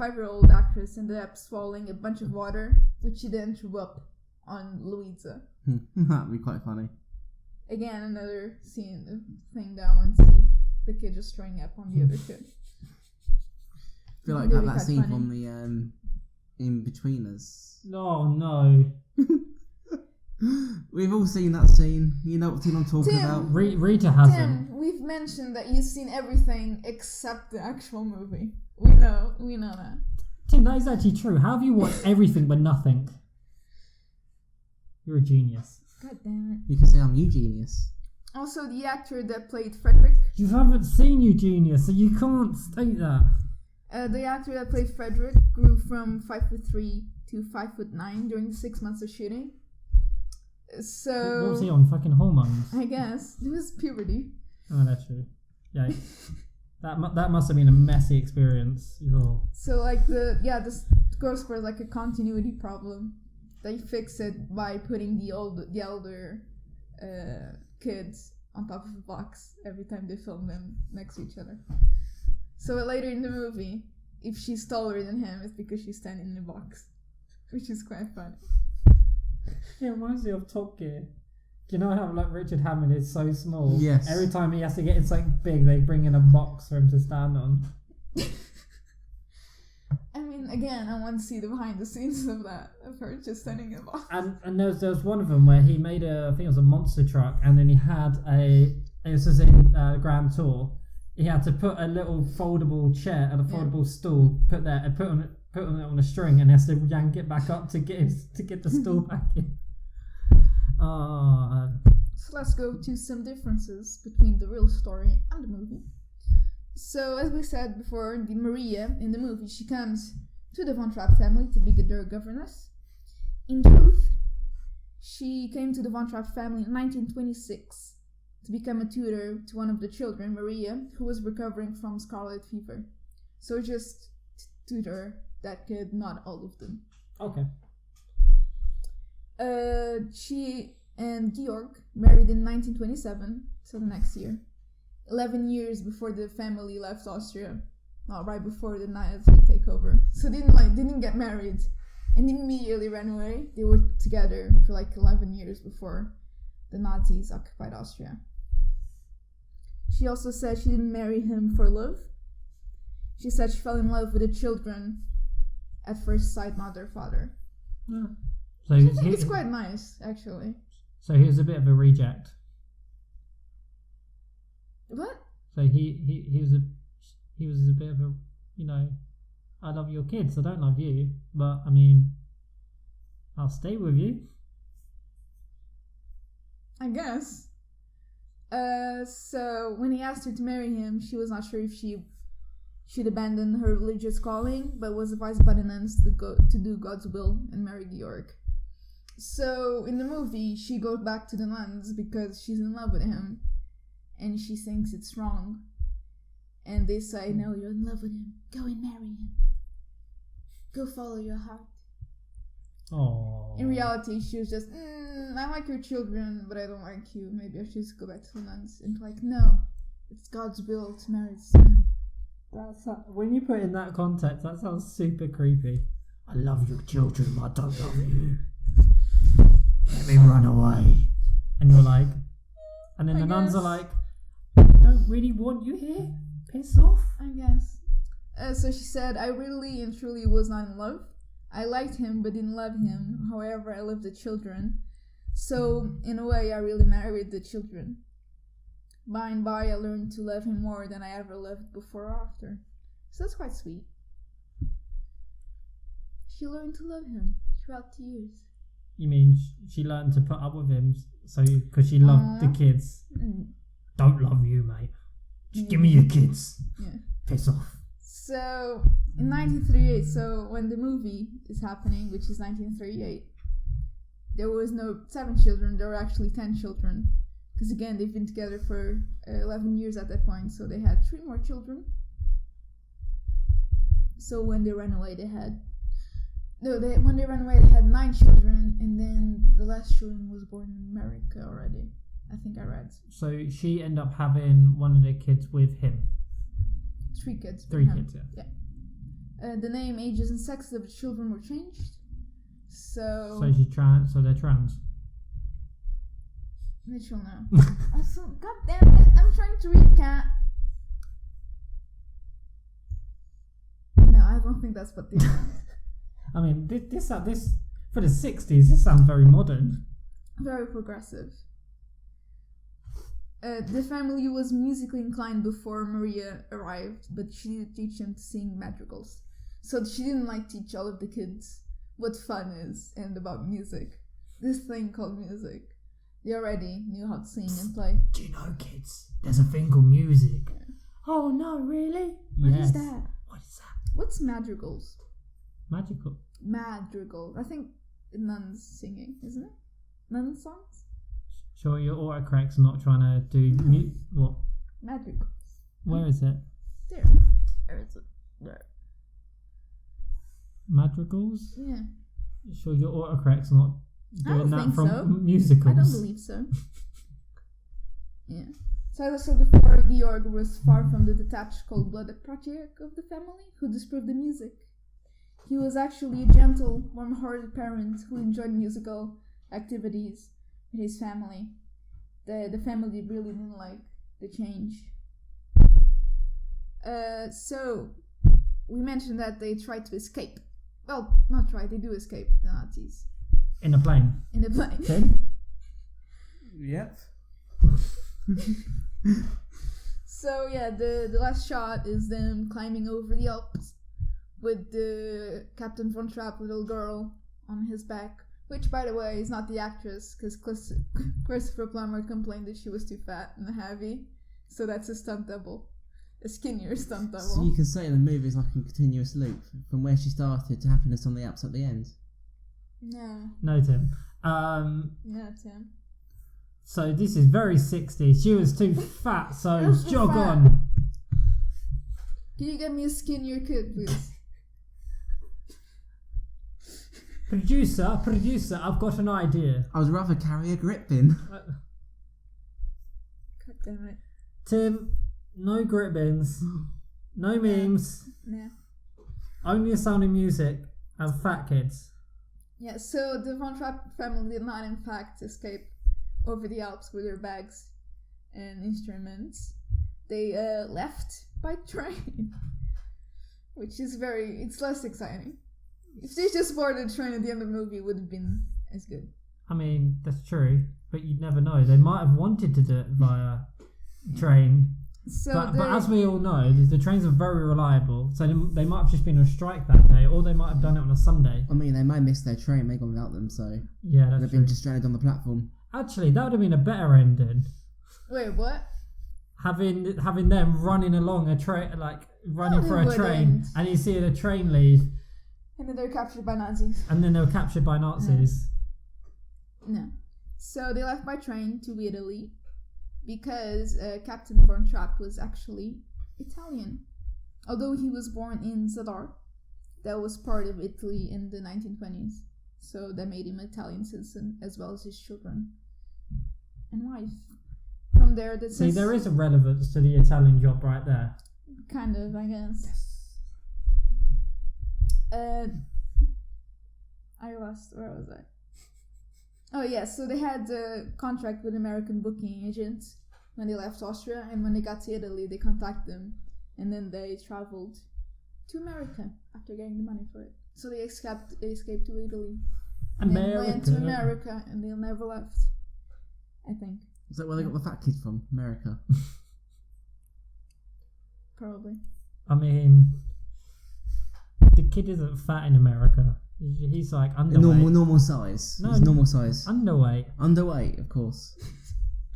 5-year-old actress ended up swallowing a bunch of water, which she then threw up on Louisa. That'd be quite funny. Again, another thing that I want to see. The kid just throwing up on the other kid. I feel like that scene from the In Betweeners. No. We've all seen that scene. You know what scene I'm talking about. Rita hasn't. Tim, we've mentioned that you've seen everything except the actual movie. We know that. Tim, that is actually true. How have you watched everything but nothing? You're a genius. God damn it. You can say I'm Eugenius. Also, the actor that played Frederick. You haven't seen Eugenius, so you can't state that. The actor that played Frederick grew from 5'3" to 5'9" during the 6 months of shooting. So what was he on? Fucking hormones? I guess it was puberty. Oh, that's true. Yeah, that must have been a messy experience. Oh. So like this goes for like a continuity problem. They fix it by putting the elder kids on top of a box every time they film them next to each other. So later in the movie, if she's taller than him, it's because she's standing in a box, which is quite funny. It reminds me of Top Gear. Do you know how like Richard Hammond is so small? Yes. Every time he has to get in something big, they bring in a box for him to stand on. I mean, again, I want to see the behind the scenes of that, of her just standing in a box. And there was one of them where he made I think it was a monster truck, and then he had this was in Grand Tour. He had to put a little foldable chair and a foldable stool, put on it on a string, and has to yank it back up to get the stool back in. So let's go to some differences between the real story and the movie. So as we said before, the Maria in the movie, she comes to the Von Trapp family to be their governess. In truth, she came to the Von Trapp family in 1926 to become a tutor to one of the children, Maria, who was recovering from scarlet fever. So just tutor that kid, not all of them. Okay. She and Georg married in 1927, so the next year. 11 years before the family left Austria. Well, right before the Nazi takeover. So they didn't get married and immediately ran away. They were together for 11 years before the Nazis occupied Austria. She also said she didn't marry him for love. She said she fell in love with the children at first sight, not their father. Yeah. So I think it's quite nice, actually. So he was a bit of a reject. What? So he was a bit of a, I love your kids, I don't love you, but I mean, I'll stay with you. I guess. So when he asked her to marry him, she was not sure if she should abandon her religious calling, but was advised by the nuns to do God's will and marry Georg. So in the movie, she goes back to the nuns because she's in love with him, and she thinks it's wrong. And they say, no, you're in love with him. Go and marry him. Go follow your heart. Aww. In reality, she was just, I like your children, but I don't like you. Maybe I should just go back to the nuns. And no, it's God's will to marry the son. When you put it in that context, that sounds super creepy. I love your children, but I don't love you. Let me run away. And you're like, and then the nuns are like, I don't really want you here. Piss off. I guess. So she said, I really and truly was not in love. I liked him but didn't love him. However, I loved the children. So, in a way, I really married the children. By and by, I learned to love him more than I ever loved before or after. So that's quite sweet. She learned to love him throughout the years. You mean she learned to put up with him because she loved the kids? Don't love you, mate. Just give me your kids. Yeah. Piss off. So, in 1938, so when the movie is happening, which is 1938, there was no 7 children, there were actually 10 children. Because again, they've been together for 11 years at that point, so they had 3 more children. So when they ran away, when they ran away, they had 9 children, and then the last children was born in America already. I think I read. So she ended up having one of the kids with him. 3 kids. 3 kids, yeah. The name, ages, and sexes of the children were changed. So they're trans. Mitchell, no. Also, god damn it, I'm trying to read cat. No, I don't think that's what they meant. I mean, this for the 60s, this sounds very modern. Very progressive. The family was musically inclined before Maria arrived, but she didn't teach them to sing madrigals. So she didn't teach all of the kids what fun is and about music. This thing called music. They already knew how to sing and play. Do you know, kids? There's a thing called music. Yeah. Oh no, really? What is that? What is that? What's madrigals? Magical. Madrigal. I think nuns singing, isn't it? Nun songs? Sure, your autocorrect's not trying to do what? Madrigals. Where is it? There. Where is it? There. Madrigals? Yeah. Sure, your autocorrect's not doing that from so. musicals. I don't believe so. Yeah. So as I said before, Georg was far from the detached, cold-blooded patriarch of the family who disapproved the music. He was actually a gentle, warm-hearted parent who enjoyed musical activities with his family. The family really didn't like the change. So, we mentioned that they tried to escape. Well, not try, they do escape the Nazis. In a plane. In a plane. Okay. Yep. So yeah, the last shot is them climbing over the Alps with the Captain Von Trapp little girl on his back, which by the way is not the actress, because Christopher Plummer complained that she was too fat and heavy, so that's a stunt double, a skinnier stunt double. So you can say the movie is like a continuous loop from where she started to Happiness on the Alps at the end. No, Tim. no, Tim. So this is very 60s. She was too fat, so jog fat. on. Can you get me a skinnier kid, please? Producer, I've got an idea. I would rather carry a grip bin. God damn it. Tim, no grip bins, no memes, Yeah. only a sound of music, and fat kids. Yeah, so the Von Trapp family did not in fact escape over the Alps with their bags and instruments. They left by train, which is it's less exciting. If they just boarded a train at the end of the movie, it would have been as good. I mean, that's true, but you'd never know. They might have wanted to do it via train. So but as we all know, the trains are very reliable, so they might have just been on strike that day, or they might have done it on a Sunday. I mean, they might miss their train, may gone without them, so Yeah, that's they've true. been just stranded on the platform. Actually, that would have been a better ending. Wait, what? Having them running along a train, running for a train, wouldn't. and you see the train leave, And then they're captured by Nazis. and then they were captured by Nazis. No. So they left by train to Italy because Captain Von Trapp was actually Italian. Although he was born in Zadar, that was part of Italy in the 1920s. So that made him an Italian citizen as well as his children and wife. From there, See, there is a relevance to the Italian job right there. Kind of, I guess. I lost. Where was I? Oh yeah, so they had a contract with American booking agents when they left Austria, and when they got to Italy, they contacted them, and then they traveled to America after getting the money for it. So they escaped to Italy, and then went to America, and they never left. I think. Is that where they got the fat kid from? America. Probably. I mean, the kid isn't fat in America. He's like underweight. Normal size. No, he's normal size. Underweight. Underweight, of course.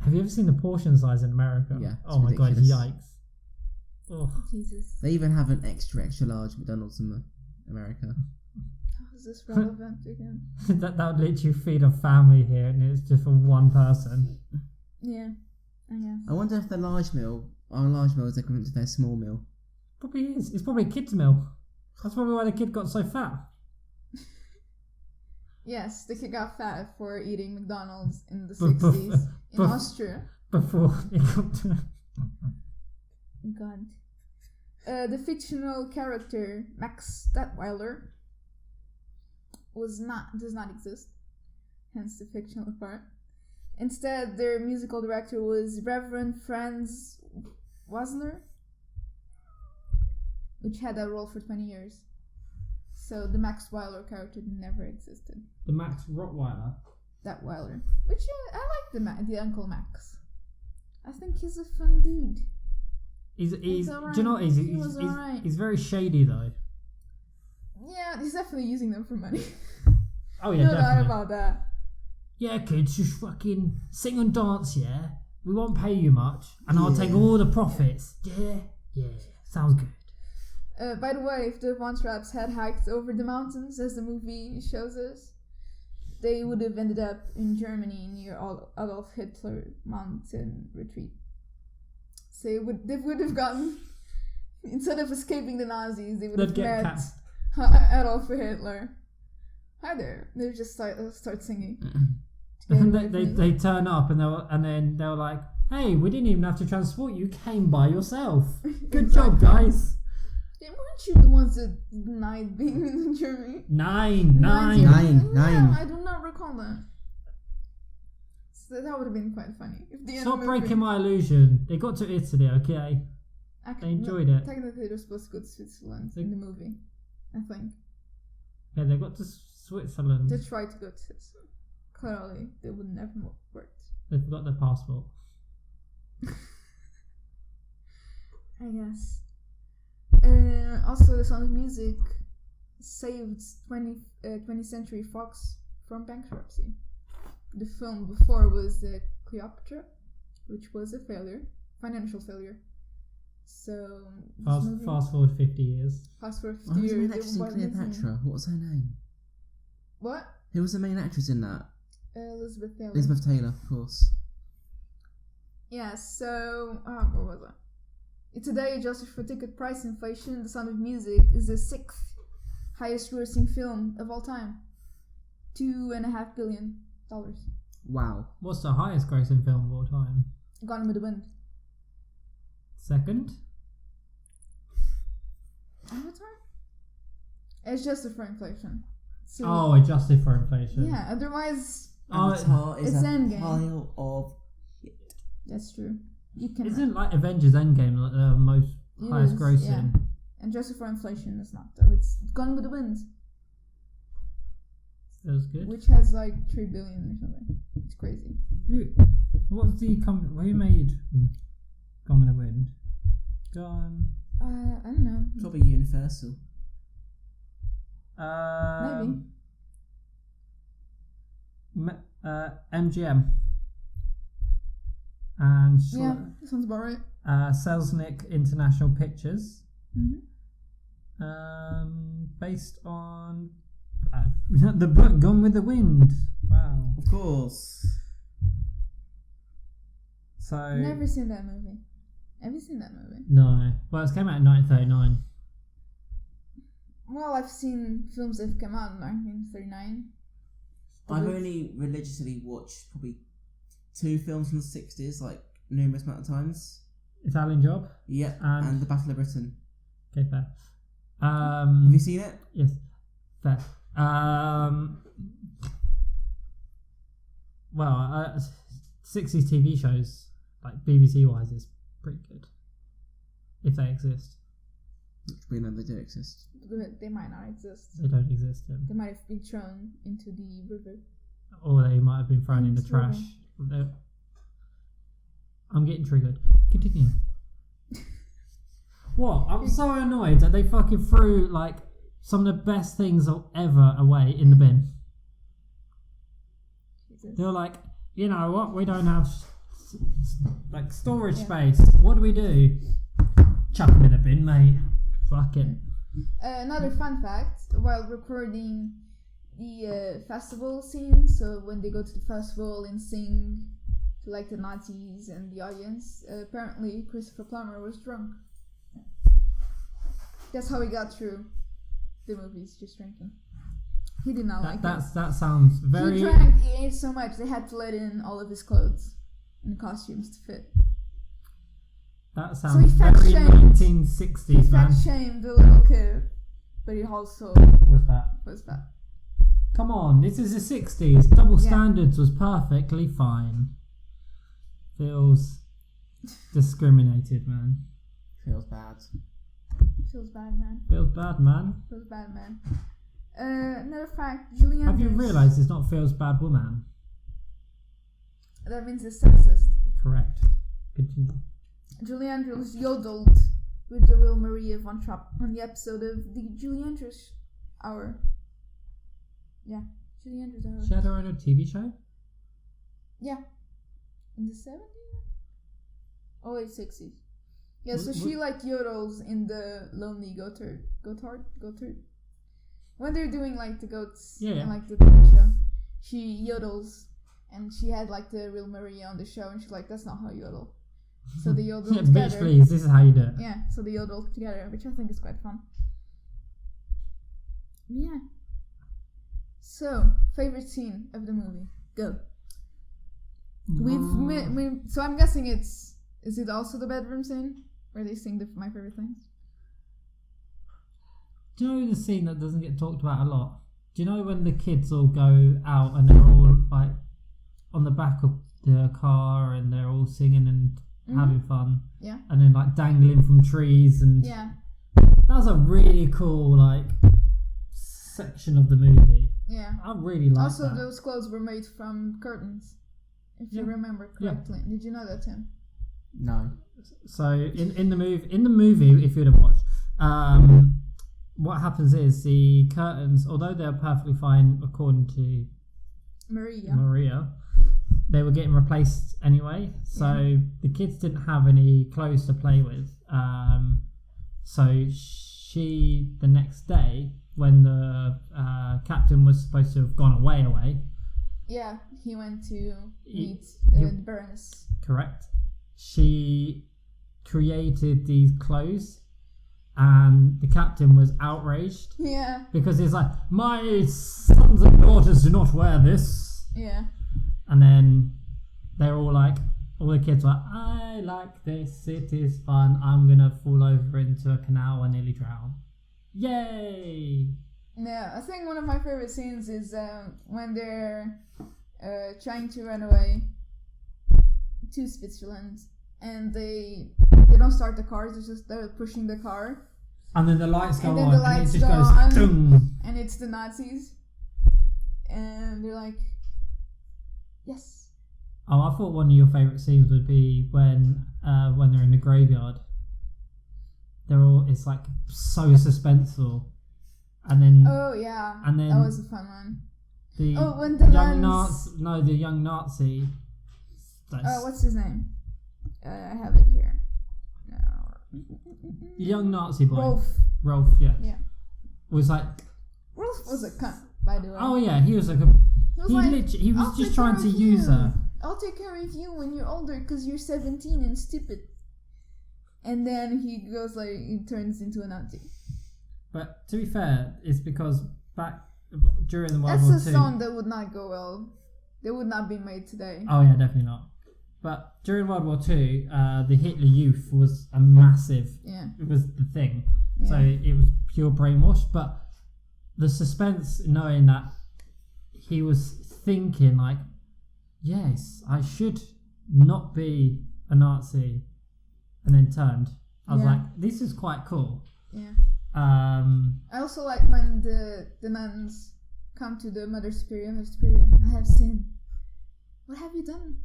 Have you ever seen the portion size in America? Yeah. Oh my ridiculous. god, yikes. Oh. Jesus. They even have an extra large McDonald's in America. How is this relevant again? that would literally feed a family here, and it's just for one person. Yeah, I guess. I wonder if our large meal is equivalent to their small meal. Probably is. It's probably a kid's meal. That's probably why the kid got so fat. Yes, the kid got fat for eating McDonald's in the 60s in Austria. Before it got to... God. The fictional character Max Detweiler does not exist. Hence the fictional part. Instead, their musical director was Reverend Franz Wasner, which had that role for 20 years. So the Max Weiler character never existed. The Max Rottweiler. Detweiler. Which I like the Uncle Max. I think he's a fun dude. He's alright. Do you know what? He's very shady though. Yeah, he's definitely using them for money. Oh yeah, no definitely. doubt about that. Yeah, kids, just fucking sing and dance, yeah? We won't pay you much, and I'll take all the profits. Yeah, sounds good. By the way, if the Von Trapps had hiked over the mountains, as the movie shows us, they would have ended up in Germany near Adolf Hitler mountain retreat. So they would have gotten, instead of escaping the Nazis, they would have met Adolf Hitler. Hi there. They just start singing. And they turn up and then they were like, hey, we didn't even have to transport you, came by yourself. Good job, guys. Yeah, weren't you the ones that denied being in Germany? Nine. Yeah, I do not recall that. So that would have been quite funny. If Stop breaking my illusion. They got to Italy, okay? They enjoyed it. Technically, they're supposed to go to Switzerland in the movie, I think. Yeah, they got to Switzerland. They tried to go to Switzerland. Clearly, they would never worked. They forgot their passport. I guess. Also, The Sound of Music saved 20th Century Fox from bankruptcy. The film before was Cleopatra, which was a financial failure. So fast forward 50 years. Fast forward 50 years. Who was the main actress in Cleopatra? What was her name? What? Who was the main actress in that? Elizabeth Taylor. Elizabeth Taylor, of course. Yeah. So where was I? Today, adjusted for ticket price inflation, The Sound of Music is the 6th highest grossing film of all time. $2.5 billion. Wow. What's the highest grossing film of all time? Gone with the Wind. Second? Avatar? It's just for inflation. So, adjusted for inflation. Yeah, otherwise Avatar is it's a Endgame. pile of shit. That's true. You can. Isn't like Avengers Endgame like the most highest grossing? Yeah. And just for inflation, it's not though. It's Gone with the Wind. That was good. Which has like 3 billion or something. It's crazy. What's the who made Gone with the Wind? Gone. I don't know. Probably Universal. Maybe. MGM. And yeah, that sounds about right. Selznick International Pictures. Mm-hmm. Based on the book Gone with the Wind. Wow. Of course. So Never seen that movie. Have you seen that movie? No. Well, it came out in 1939. Well, I've seen films that came out in 1939. I've only religiously watched probably 2 films from the 60s, like numerous amount of times. Italian Job. Yeah, And the Battle of Britain. Okay, fair. Have you seen it? Yes, fair. Well, 60s TV shows, like BBC wise, is pretty good. If they exist. We know they do exist. They might not exist. They don't exist. They might have been thrown into the river. Or they might have been thrown in the trash. I'm getting triggered. Continue. What? I'm so annoyed that they fucking threw like some of the best things ever away in the bin. Jesus. They were like, you know what? We don't have like storage space. What do we do? Chuck them in the bin, mate. Fuck it. Another fun fact: while recording the festival scene, so when they go to the festival and sing to like the Nazis and the audience, apparently Christopher Plummer was drunk. That's how he got through the movies, just drinking. He did not like it. That sounds very... He ate so much, they had to let in all of his clothes and costumes to fit. That sounds very 1960s, he man. He shamed the little kid, but he also was fat. Come on, this is the 60s. Double standards was perfectly fine. Feels discriminated, man. Feels bad. Feels bad, man. Feels bad, man. Feels bad, man. Another fact, Julie Andrews... Have you realised it's not feels bad woman? That means it's sexist. Correct. Continue. Julie Andrews yodeled with the real Maria von Trapp on the episode of the Julie Andrews Hour. Yeah, Julie Andrews Hour. She had her own TV show? Yeah. In the 70s? Oh, late 60s. Yeah, so she like yodels in the Lonely Gotthard. When they're doing like the goats and like the TV show, she yodels, and she had like the real Maria on the show, and she's like, "That's not how you yodel." So they yodel together. Bitch, please, this is how you do it. Yeah, so they yodel together, which I think is quite fun. Yeah. So, favorite scene of the movie? Go. So I'm guessing is it also the bedroom scene where they sing My Favorite Things? Do you know the scene that doesn't get talked about a lot? Do you know when the kids all go out and they're all like on the back of the car and they're all singing and having fun? Yeah. And then like dangling from trees and yeah. That was a really cool like section of the movie. Yeah. I really liked also, that. those clothes were made from curtains, if you remember correctly. Yeah. Did you know that, Tim? No. So in the movie, if you'd have watched, what happens is the curtains, although they're perfectly fine according to Maria, they were getting replaced anyway. So the kids didn't have any clothes to play with. So she, the next day, when the captain was supposed to have gone away. Yeah, he went to meet Baroness. Correct. She created these clothes, and the captain was outraged. Yeah. Because he's like, my sons and daughters do not wear this. Yeah. And then they're all like, all the kids were like, I like this, it is fun, I'm gonna fall over into a canal and nearly drown. Yay! Yeah, I think one of my favorite scenes is when they're trying to run away to Switzerland, and they don't start the car, they're pushing the car. And then the lights go on, and it just go goes on, doom. And it's the Nazis. And they're like, yes. Oh, I thought one of your favourite scenes would be when they're in the graveyard. It's like so suspenseful. And then that was a fun one. When the the young Nazi. What's his name? I have it here. No. The young Nazi boy. Rolf, yeah. Was like. Rolf was a cunt, by the way. Oh yeah, he was like he was just trying to use her. I'll take care of you when you're older because you're 17 and stupid. And then he turns into a Nazi. But to be fair, it's because back during the World War II... That's a song that would not go well. They would not be made today. Oh yeah, definitely not. But during World War II, the Hitler Youth was a massive. Yeah. It was the thing. Yeah. So it was pure brainwash. But the suspense, knowing that he was thinking like, yes, I should not be a Nazi, and then turned. I was like, this is quite cool. Yeah. I also like when the nuns come to the Mother Superior. Mother Superior, I have sinned. What have you done,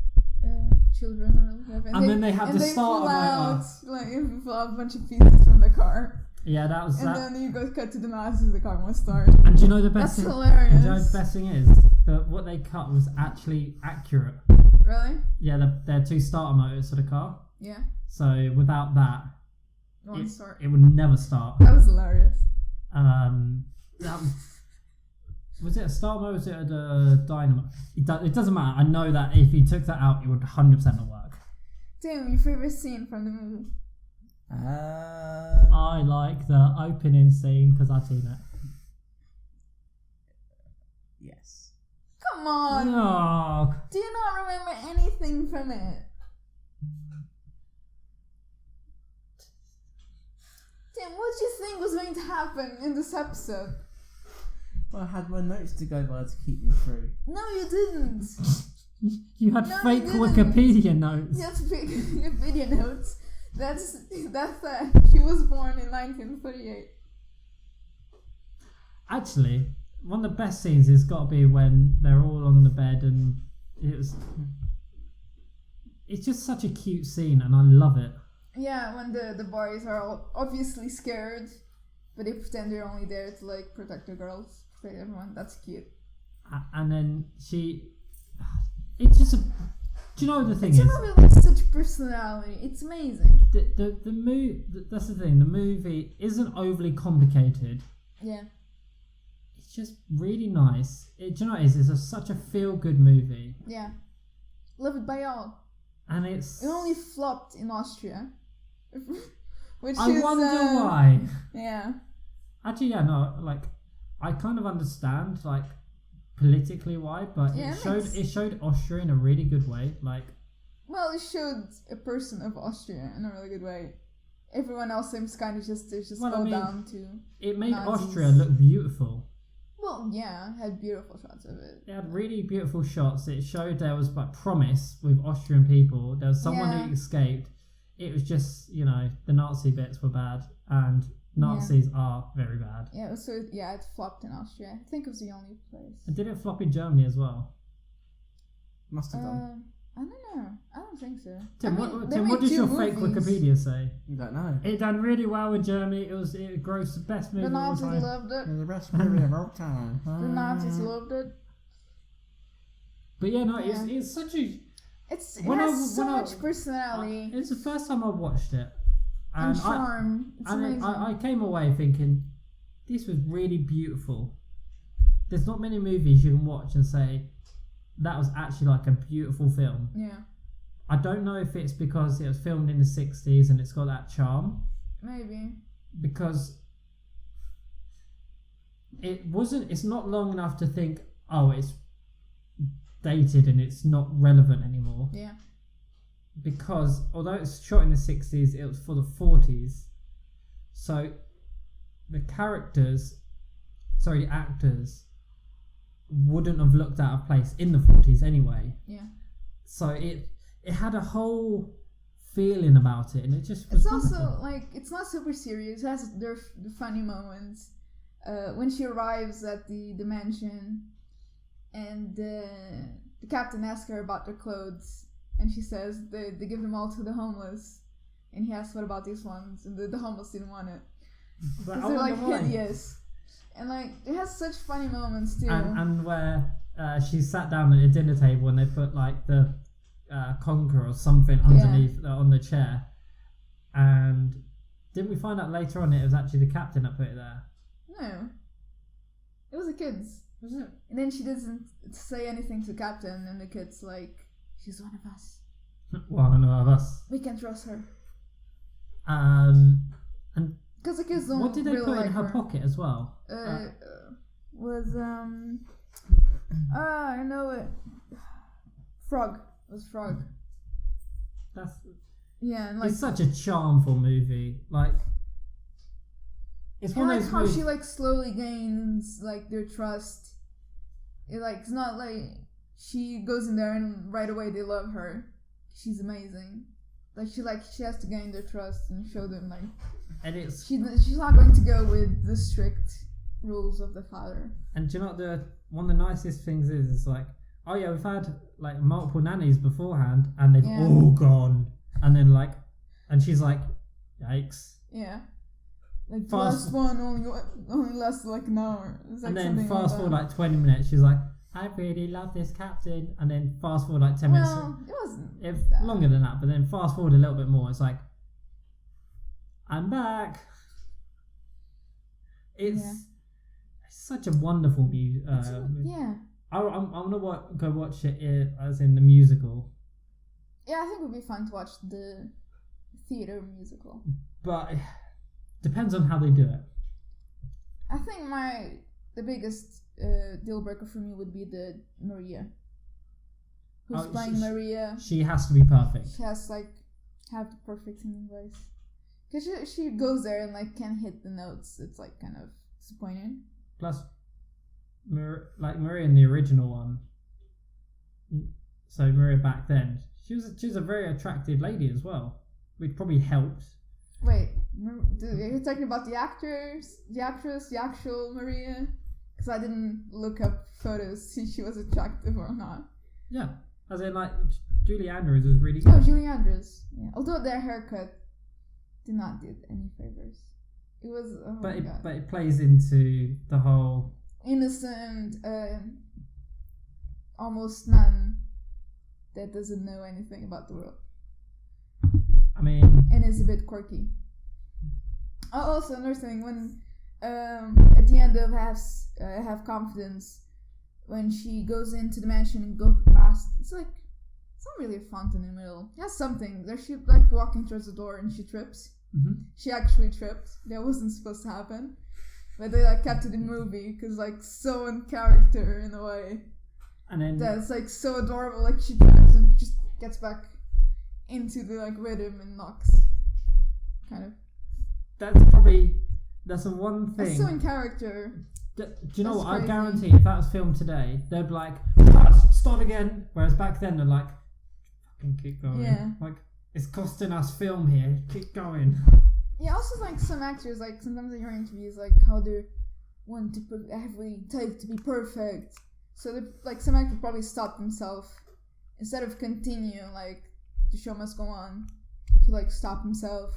children? Or whatever. And then they have the start of you pull out a bunch of pieces from the car. Yeah, that was. And then you go cut to the Nazis. The car won't start. And do you know the best? That's hilarious. And do you know the best thing is that what they cut was actually accurate. Really? Yeah, they're 2 starter motors for the car. Yeah. So without that, it would never start. That was hilarious. That was it a starter motor? Was it a dynamo? It doesn't matter. I know that if you took that out, it would 100% not work. Damn, your favorite scene from the movie? I like the opening scene because I've seen it. Yes. Come on! No. Do you not remember anything from it? Damn, what do you think was going to happen in this episode? Well, I had my notes to go by to keep me through. No, you didn't. You had fake you didn't. Wikipedia notes. You had fake Wikipedia notes. That's she was born in 1938. Actually, one of the best scenes has got to be when they're all on the bed and it's just such a cute scene and I love it. Yeah, when the boys are all obviously scared, but they pretend they're only there to like protect the girls, protect everyone. That's cute. And then it's just do you know what the thing is? It's a movie with such personality. It's amazing. The movie, that's the thing. The movie isn't overly complicated. Yeah. It's just really nice. Do you know what it is? It's such a feel-good movie. Yeah. Loved by all. And It only flopped in Austria. Which I is, wonder why. Yeah. Actually, yeah, no, like, I kind of understand, like, politically why, but Yeah, it showed Austria in a really good way. Like, well, it showed a person of Austria in a really good way. Everyone else seems kind of just fell down to. It made Nazis. Austria look beautiful. Well, yeah, had beautiful shots of it. It had really beautiful shots. It showed there was like promise with Austrian people. There was someone who escaped. It was just, you know, the Nazi bits were bad and Nazis are very bad. Yeah, so it flopped in Austria. I think it was the only place. And did it flop in Germany as well? Must have done. I don't know. I don't think so. Tim, I mean, Tim, what does your fake movies. Wikipedia say? You don't know. It done really well in Germany. It grossed the best movie The of all Nazis time. loved it. The best movie of all time. The Nazis loved it. But yeah, no, it's such a... It has so much personality. It's the first time I watched it. And charm. It's amazing. I came away thinking, this was really beautiful. There's not many movies you can watch and say, that was actually like a beautiful film. Yeah. I don't know if it's because it was filmed in the 60s and it's got that charm. Maybe. Because it's not long enough to think, oh, it's dated and it's not relevant anymore. Yeah. Because although it's shot in the 60s, it was for the 40s. So the actors wouldn't have looked out of place in the 40s anyway. Yeah. So it had a whole feeling about it, and it just was wonderful. Also like, it's not super serious. It has the funny moments. When she arrives at the mansion and the captain asks her about their clothes and she says they give them all to the homeless, and he asks what about these ones, and the homeless didn't want it because they're like hideous. And like, it has such funny moments too. And where she sat down at a dinner table and they put like the conker or something underneath on the chair. And didn't we find out later on it was actually the captain that put it there? No. It was the kids. Was it? And then she doesn't say anything to the captain, and the kid's like, she's one of us. One of us. We can trust her. And because the kids don't what did they really put like in her pocket as well? Was I know it. Frog. It was frog. That's and like it's such a charmful movie. Like it's one I of like those how movies. she like slowly gains like their trust. It's not like she goes in there and right away they love her. She's amazing. She has to gain their trust and show them like And it's she's not going to go with the strict rules of the father. and do you know what one of the nicest things is like, oh yeah, we've had like multiple nannies beforehand and they've all gone, and then like, and she's like, yikes. Yeah. Like the Fast- last one only lasted like an hour. It's like And then something fast like forward that. like 20 minutes, she's like, I really love this captain. And then fast forward like 10 minutes. Well, it wasn't If that. longer than that, but then fast forward a little bit more, it's like, I'm back. It's such a wonderful movie. Yeah. I'm gonna go watch it as in the musical, Yeah, I think it would be fun to watch the theater musical. but it depends on how they do it. I think the biggest deal breaker for me would be the Maria. Who's playing Maria? She has to be perfect. She has have the perfect singing voice. Cause she goes there and can't hit the notes. It's kind of disappointing. Plus, Maria in the original one. So Maria back then, she was a very attractive lady as well, which probably helped. Wait, are you talking about the actress, the actual Maria? Because I didn't look up photos to see if she was attractive or not. Yeah, as in Julie Andrews was really Oh, good. Julie Andrews. Yeah. Although their haircut did not do any favors. It was But it plays into the whole innocent, almost nun that doesn't know anything about the world. I mean, And is a bit quirky. Also, another thing, when at the end of Have Confidence, when she goes into the mansion and go past, it's not really a fountain in the middle. It has something. There she walking towards the door and she trips. mm-hmm. She actually tripped. That wasn't supposed to happen. But they kept it in the movie because so in character in a way. And then That's so adorable. She trips and just gets back into the rhythm and knocks. Kind of. that's the one thing. That's so in character. Do you know That's what? I crazy. guarantee if that was filmed today, they'd be like, start again. Whereas back then they're like, fucking keep going. Yeah. It's costing us film here. Keep going. Yeah, also some actors sometimes in your interviews how they want to every take to be perfect. So some actors probably stop themselves instead of continue the show must go on. He stop himself,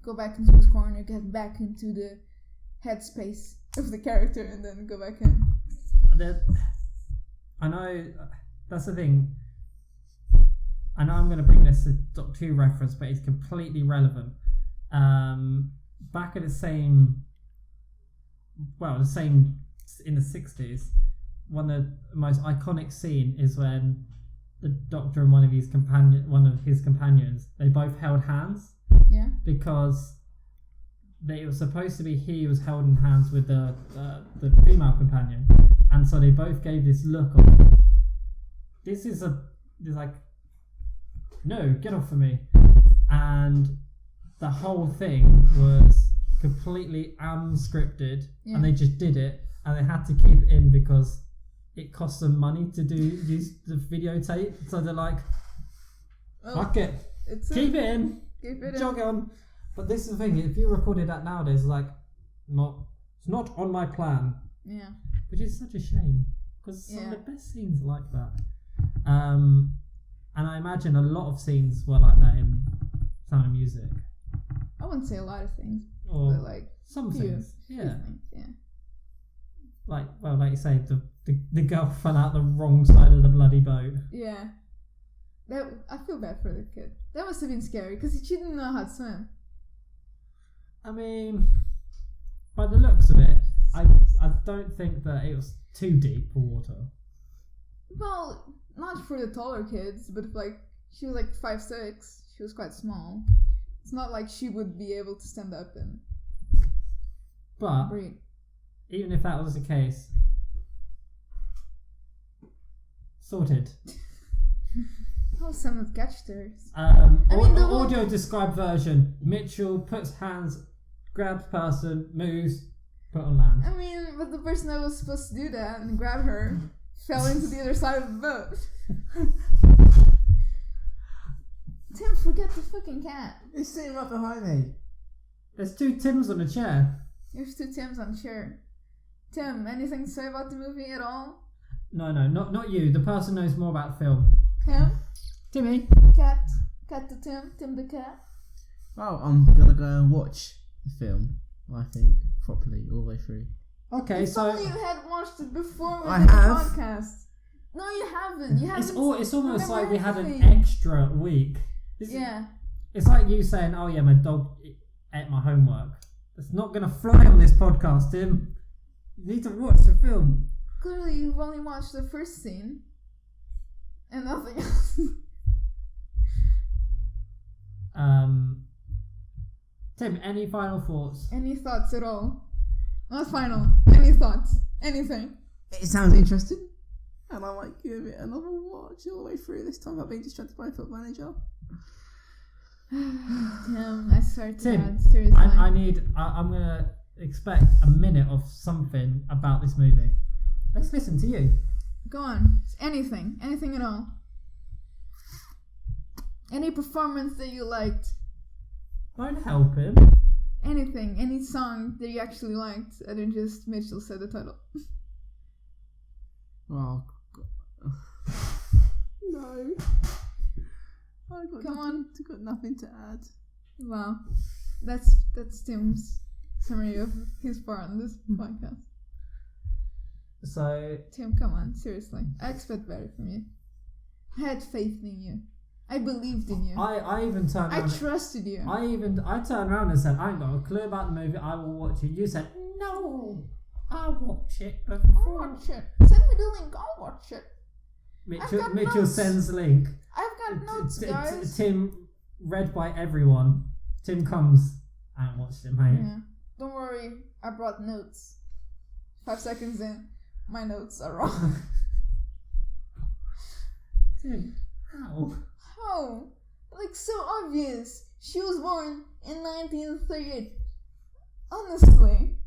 go back into his corner, get back into the headspace of the character, and then go back in. I know that's the thing. I know I'm going to bring this to Doctor Who reference, but it's completely relevant. Back at the same in the 60s, one of the most iconic scene is when the Doctor and one of his companions, they both held hands. Yeah. Because it was supposed to be he was holding hands with the female companion, and so they both gave this look of no, get off of me, and the whole thing was completely unscripted, and they just did it, and they had to keep it in because it cost them money to use the videotape, so they're like, fuck it, keep it in. Jog on. But this is the thing, if you recorded that nowadays, it's not on my plan. Yeah. Which is such a shame, because some of the best scenes are like that. And I imagine a lot of scenes were like that in Sound of Music. I wouldn't say a lot of things, Or but some few things. Yeah. things, yeah. Like you say, the girl fell out the wrong side of the bloody boat. Yeah. I feel bad for the kid. That must have been scary because she didn't know how to swim. I mean, by the looks of it, I don't think that it was too deep for water. Well, not for the taller kids, but if she was 5'6", she was quite small. It's not like she would be able to stand up and But breathe. even if that was the case, sorted. Oh, some of the catch theories. The audio described version. Mitchell puts hands, grabs person, moves, put on land. I mean, but the person that was supposed to do that and grab her fell into the other side of the boat. Tim, forget the fucking cat. It's sitting right behind me. There's 2 Tims on a chair. There's 2 Tims on a chair. Tim, anything to say about the movie at all? No, not you. The person knows more about film. Him? Timmy. Cat to Tim. Tim the cat. Well, I'm gonna go and watch the film, I think, properly, all the way through. Okay, if only you had watched it before we did the podcast. No, you haven't. You haven't. It's almost like we had anything. an extra week. It's like you saying, "Oh yeah, my dog ate my homework." It's not gonna fly on this podcast, Tim. You need to watch the film. Clearly, you've only watched the first scene and nothing else. Tim, any final thoughts? Any thoughts at all? Not final. Any thoughts? Anything? It sounds interesting, and I might give it another watch all the way through this time. I've been distracted by Football Manager. Tim, I swear to Tim, God, seriously. I'm gonna expect a minute of something about this movie. Let's listen to you. Go on. Anything at all. Any performance that you liked. Don't help him. Anything, any song that you actually liked, other than just Mitchell said the title. Oh, God. No. I've got nothing to add. Wow. That's Tim's summary of his part on this podcast. So Tim, come on, seriously. I expect better from you. I had faith in you. I believed in you. I even turned around. I trusted you. I turned around and said, I ain't got a clue about the movie, I will watch it. You said, no, I'll watch it before. I'll watch it. Send me the link, I'll watch it. Mitchell sends the link. I've got notes, guys. Tim, read by everyone. Tim comes and watched it, mate. Yeah. Don't worry, I brought notes. 5 seconds in, my notes are wrong. Tim, how? How? Like, so obvious. She was born in 1938. Honestly.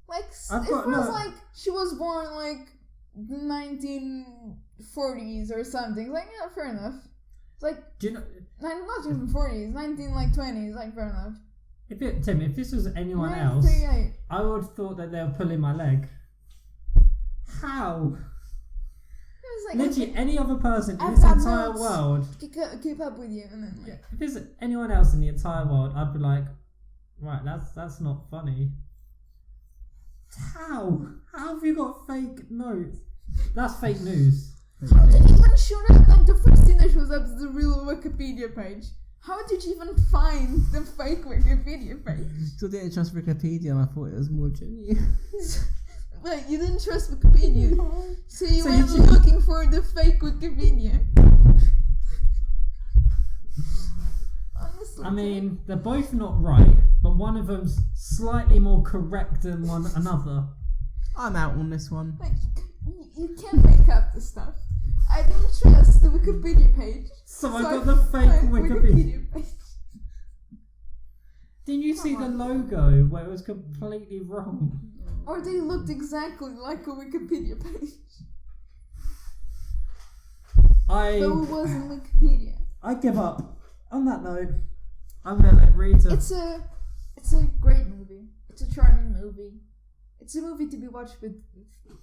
Like, it feels like she was born, like, 1940s or something. Like, yeah, fair enough. It's like, do you know, not even 40s, 1920s, like, fair enough. Tim, if this was anyone else, I would have thought that they were pulling my leg. How? Like, literally, any other person in this entire world. Keep up with you, and then like, if there's anyone else in the entire world, I'd be like, right, that's not funny. How? How have you got fake notes? That's fake news. How did you even show up? Like, the first thing that shows up is the real Wikipedia page. How did you even find the fake Wikipedia page? Still didn't trust Wikipedia, and I thought it was more genuine. Wait, you didn't trust Wikipedia? So you went looking for the fake Wikipedia? Honestly. I mean, they're both not right, but one of them's slightly more correct than one another. I'm out on this one. Like, you can't make up the stuff. I didn't trust the Wikipedia page. So I got the fake Wikipedia page. Didn't you see the logo where it was completely wrong? Or they looked exactly like a Wikipedia page. But it wasn't Wikipedia. I give up. On that note, I'm gonna let Rita. It's a great movie. It's a charming movie. It's a movie to be watched with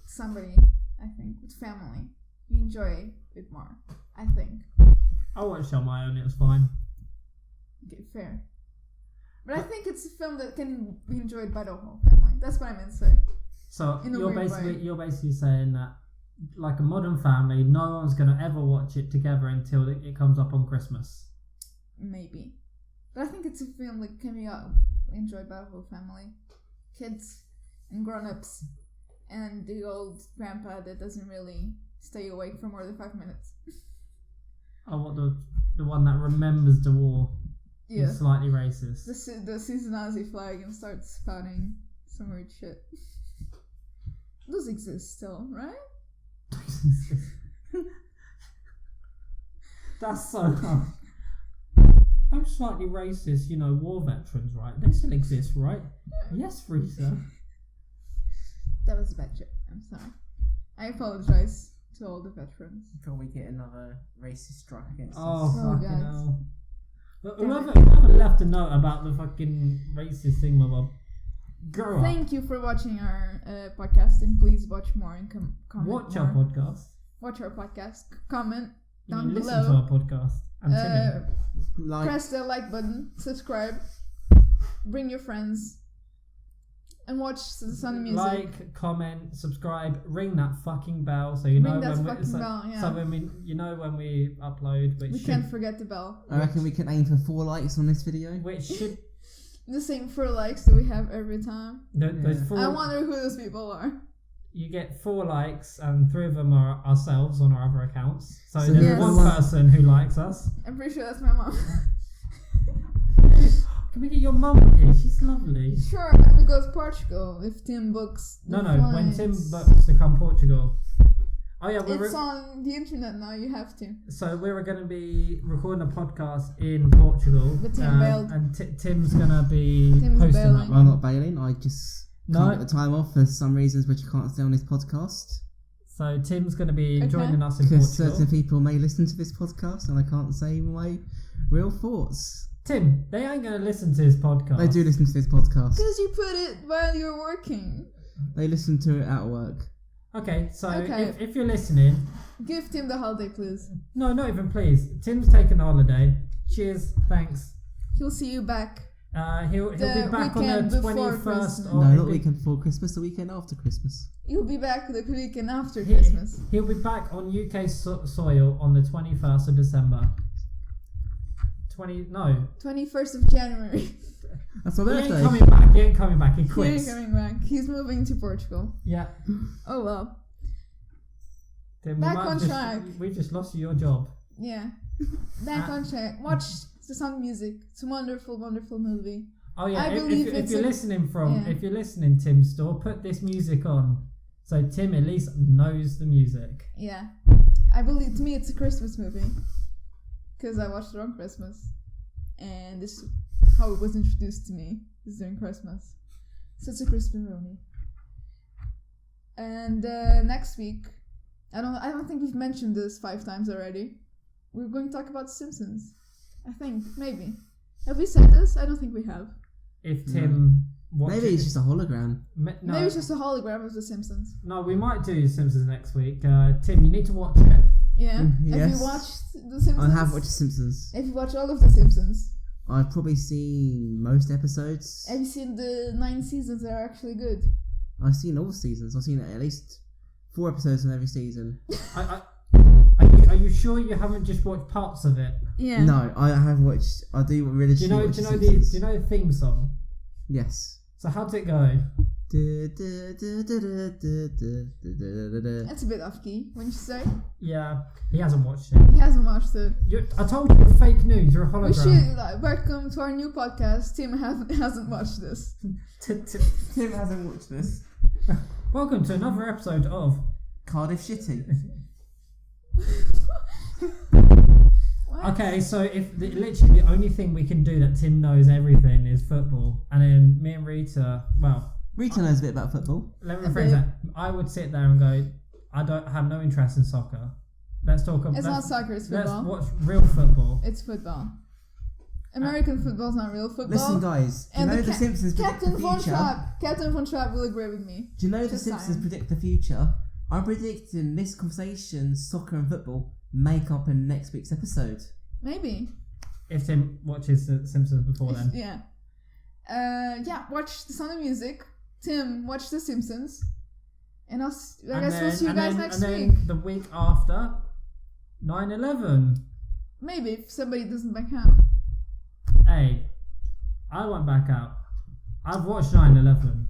somebody, I think, with family. You enjoy it more, I think. I watched it on my own, it was fine. Okay, fair. But I think it's a film that can be enjoyed by the whole family. That's what I meant to say. So you're basically saying that, like a modern family, no one's gonna ever watch it together until it comes up on Christmas. Maybe. But I think it's a film that can be enjoyed by the whole family. Kids and grown-ups. And the old grandpa that doesn't really stay awake for more than 5 minutes. Oh, what, the one that remembers the war? Yeah. He's slightly racist. The sees a Nazi flag and starts spouting some weird shit. Those exist still, right? That's so hard. I'm slightly racist, war veterans, right? They still exist, right? Yes, Rita. That was a bad joke. I'm sorry. I apologize to all the veterans. Before we get another racist strike against Oh, us. fucking God. hell. But whoever left a note about the fucking racist thing, Bob, grow up. Thank you for watching our podcast, and please watch more and comment Watch more. our podcast. Watch our podcast. Comment You down mean listen below. to our podcast. And tune in. Like, Press the like button. Subscribe. Bring your friends. And watch the Sunny Music. Like, comment, subscribe, ring that fucking bell so you know Ring that when fucking bell, yeah. So when when we upload, which We can't forget the bell. I reckon we can aim for 4 likes on this video. which should The same 4 likes that we have every time. those 4. I wonder who those people are. You get 4 likes, and 3 of them are ourselves on our other accounts. So So there's yes. one person who likes us. I'm pretty sure that's my mom. Can we get your mum here? She's lovely. Sure, we go to Portugal if Tim books. The No, when Tim flights. books to come Portugal. Oh yeah, It's on the internet now. You have to. so we're going to be recording a podcast in Portugal, But Tim bailed. and Tim's going to be Tim's hosting bailing. that. I'm not bailing, I just No. can't get the time off for some reasons which you can't say on this podcast. So Tim's going to be Okay. joining us in Because Portugal. certain people may listen to this podcast and I can't say my real thoughts. Tim, they ain't going to listen to his podcast. They do listen to this podcast. Because you put it while you're working. They listen to it at work. Okay, so Okay. If you're listening, Give Tim the holiday, please. no, not even please. Tim's taking a holiday. Cheers, thanks. He'll see you back. He'll The be back on weekend the before 21st. Christmas. Or No, he'll not be- weekend before Christmas, the weekend after Christmas. You'll be back the weekend after He- Christmas. He'll be back on UK soil on the 21st of December. 21st of January. That's my He ain't birthday. coming back. He ain't coming back. He He ain't quits. coming back. He's moving to Portugal. Yeah. Oh well. Then we Back might on just- track. We've just lost your job. Yeah. Back on track. Watch The Sound of Music. It's a wonderful, wonderful movie. Oh yeah. I If believe if it's you're a- listening yeah. if you're listening, Tim's store, put this music on, so Tim at least knows the music. Yeah. I believe, to me, it's a Christmas movie. Because I watched it on Christmas. And this is how it was introduced to me. Is during Christmas. So it's a Christmas movie. And next week, I don't think we've mentioned this 5 times already. We're going to talk about Simpsons. I think, maybe. Have we said this? I don't think we have. If Tim watches, Maybe it's just a hologram. no, Maybe it's just a hologram of The Simpsons. no, we might do Simpsons next week. Tim, you need to watch it. Yeah. Have Yes. you watched The Simpsons? I have watched The Simpsons. Have you watched all of The Simpsons? I've probably seen most episodes. Have you seen the 9 seasons that are actually good? I've seen all seasons. I've seen at least 4 episodes in every season. Are you sure you haven't just watched parts of it? Yeah. No, I have watched. I do really Do you know watch the Simpsons. theme song? Yes. So how does it go? That's a bit off key, wouldn't you say? Yeah, he hasn't watched it. He hasn't watched it. I told you you're fake news. You're a We hologram. should welcome to our new podcast. Tim hasn't watched this. Tim hasn't watched this. Welcome to another episode of Cardiff Shitty. What? Okay, so literally the only thing we can do that Tim knows everything is football, and then me and Rita, well, Rita knows a bit about football. let me A rephrase bit. that. I would sit there and go, I don't have no interest in soccer. Let's talk about. It's not soccer, it's Let's football. watch real football. It's football. American football's not real football. Listen, guys. Do you And know the Simpsons predict the Captain Von future? Trapp. Captain Von Trapp will agree with me. Do you know the Just Simpsons saying. predict the future? I'm predicting this conversation, soccer and football, make up in next week's episode. Maybe. If Tim watches The Simpsons before then. Yeah. Yeah, watch The Sound of Music. Tim, watch The Simpsons. And I guess we'll see you guys next and week. then the week after, 9/11. Maybe, if somebody doesn't back out. Hey, I went back out. I've watched 9/11.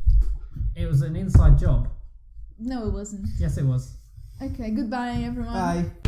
It was an inside job. No, it wasn't. Yes, it was. Okay, goodbye, everyone. Bye.